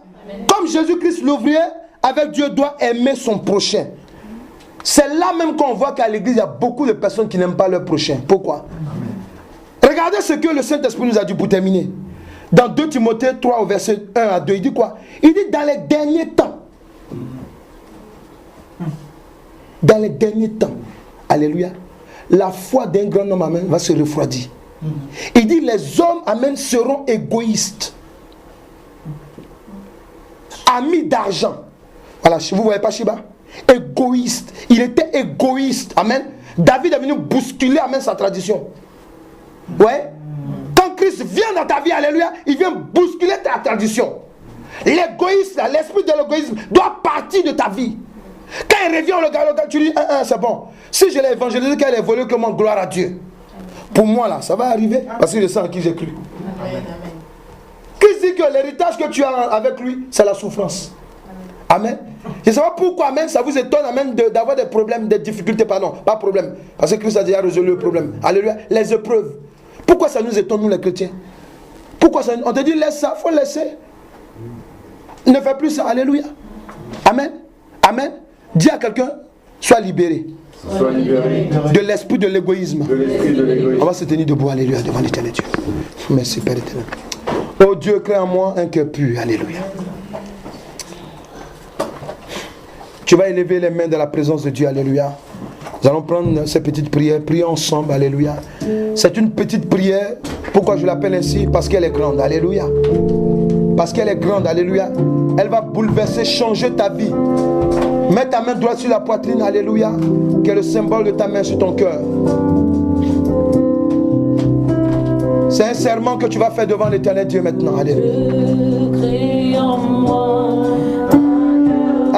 Comme Jésus-Christ, l'ouvrier, avec Dieu, doit aimer son prochain. C'est là même qu'on voit qu'à l'église, il y a beaucoup de personnes qui n'aiment pas leur prochain. Pourquoi? Regardez ce que le Saint-Esprit nous a dit pour terminer. Dans 2 Timothée 3 au verset 1 à 2, il dit quoi? Il dit dans les derniers temps. Dans les derniers temps. Alléluia. La foi d'un grand homme, amen, va se refroidir. Il dit les hommes, amen, seront égoïstes. Amis d'argent. Voilà, vous ne voyez pas Shiba? Égoïste. Il était égoïste. Amen. David est venu bousculer, amen, sa tradition. Ouais. Quand Christ vient dans ta vie, alléluia, il vient bousculer ta tradition. L'égoïsme, l'esprit de l'égoïsme doit partir de ta vie. Quand il revient, le gars, tu dis, c'est bon. Si je l'ai évangélisé, qu'elle est volée, comment gloire à Dieu. Pour moi, là, ça va arriver parce que je sais en qui j'ai cru. Qui dit que l'héritage que tu as avec lui, c'est la souffrance. Amen. Je ne sais pas pourquoi, amen, ça vous étonne, amen, d'avoir des problèmes, des difficultés, pardon, pas de problème. Parce que Christ a déjà résolu le problème. Alléluia. Les épreuves. Pourquoi ça nous étonne, nous les chrétiens? Pourquoi ça? On te dit, laisse ça, il faut laisser. Ne fais plus ça. Alléluia. Amen. Amen. Dis à quelqu'un, sois libéré. Sois libéré De l'esprit de l'égoïsme. de l'esprit de l'égoïsme. On va se tenir debout, alléluia, devant l'éternel Dieu. Merci, Père éternel. Oh Dieu, crée en moi un cœur pur, alléluia. Tu vas élever les mains dans la présence de Dieu, alléluia. Nous allons prendre ces petites prières, prier ensemble, alléluia. C'est une petite prière. Pourquoi je l'appelle ainsi? Parce qu'elle est grande, alléluia. Parce qu'elle est grande, alléluia. Elle va bouleverser, changer ta vie. Mets ta main droite sur la poitrine, alléluia. Qui est le symbole de ta main sur ton cœur. C'est un serment que tu vas faire devant l'éternel Dieu maintenant, alléluia.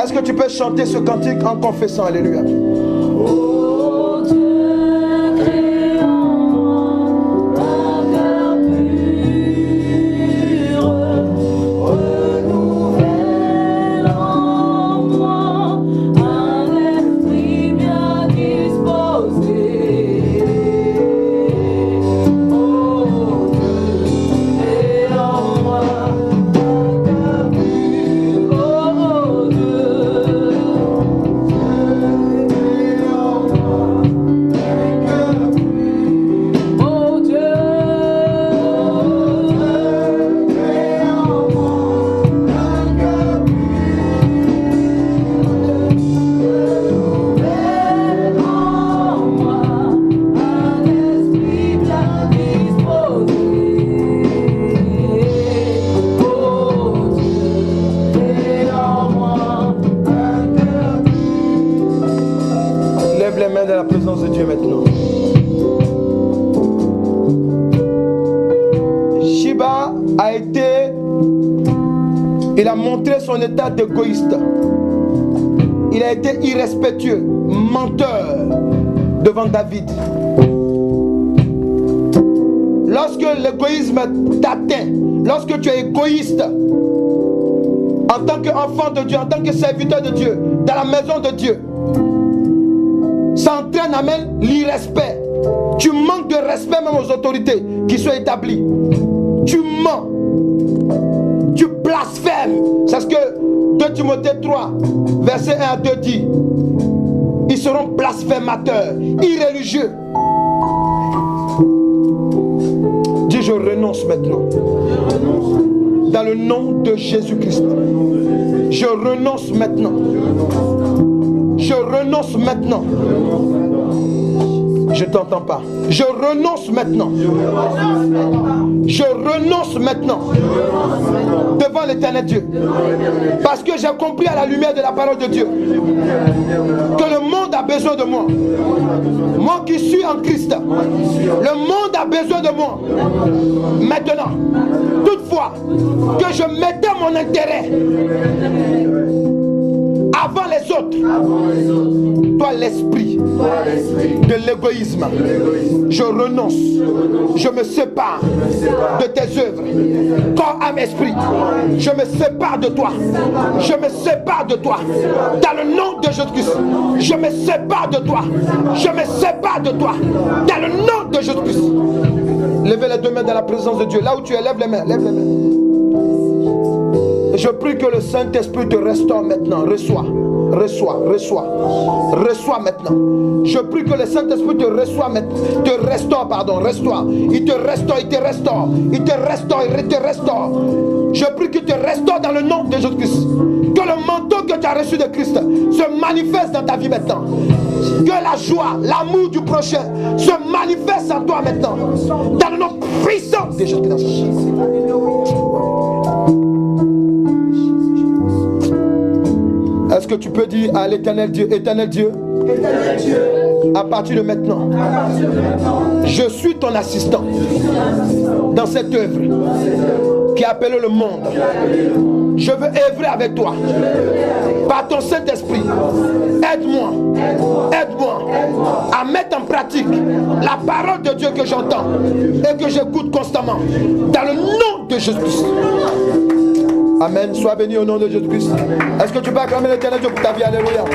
Est-ce que tu peux chanter ce cantique en confessant, alléluia? Lève les mains dans la présence de Dieu maintenant. Sheba il a montré son état d'égoïste. Il a été irrespectueux, menteur devant David. Lorsque l'égoïsme t'atteint, lorsque tu es égoïste, en tant qu'enfant de Dieu, en tant que serviteur de Dieu, dans la maison de Dieu, ça entraîne, amen, l'irrespect. Tu manques de respect même aux autorités qui sont établies. Tu mens. Tu blasphèmes. C'est ce que 2 Timothée 3, verset 1 à 2 dit. Ils seront blasphémateurs, irréligieux. Dis, je renonce maintenant. Dans le nom de Jésus-Christ. Je renonce maintenant. Je renonce maintenant. Je ne t'entends pas. Je renonce maintenant. Je renonce maintenant. Devant l'éternel Dieu. Parce que j'ai compris à la lumière de la parole de Dieu que le monde a besoin de moi. Moi qui suis en Christ. Le monde a besoin de moi. Maintenant. Toutefois, que je mettais mon intérêt avant les autres. Toi l'esprit de l'égoïsme, je renonce, je me sépare de tes œuvres. Corps, âme, esprit, je me sépare de toi. Je me sépare de toi. Dans le nom de Jésus-Christ, je me sépare de toi. Je me sépare de toi. Dans le nom de Jésus-Christ. Levez les deux mains dans la présence de Dieu. Là où tu es, lève les mains, lève les mains. Je prie que le Saint-Esprit te restaure maintenant. Reçois. Reçois, reçois, reçois maintenant. Je prie que le Saint-Esprit te reçoit maintenant, te restaure, pardon, restaure. Il te restaure, il te restaure, il te restaure, il te restaure. Je prie qu'il te restaure dans le nom de Jésus-Christ. Que le manteau que tu as reçu de Christ se manifeste dans ta vie maintenant. Que la joie, l'amour du prochain se manifeste en toi maintenant. Dans le nom puissant de Jésus-Christ. Est-ce que tu peux dire à l'éternel Dieu, éternel Dieu, à partir de maintenant, je suis ton assistant dans cette œuvre qui est appelée le monde. Je veux œuvrer avec toi par ton Saint-Esprit. Aide-moi, aide-moi à mettre en pratique la parole de Dieu que j'entends et que j'écoute constamment dans le nom de Jésus-Christ. Amen. Sois béni au nom de Jésus-Christ. Est-ce que tu peux acclamer l'éternel Dieu pour ta vie? Alléluia.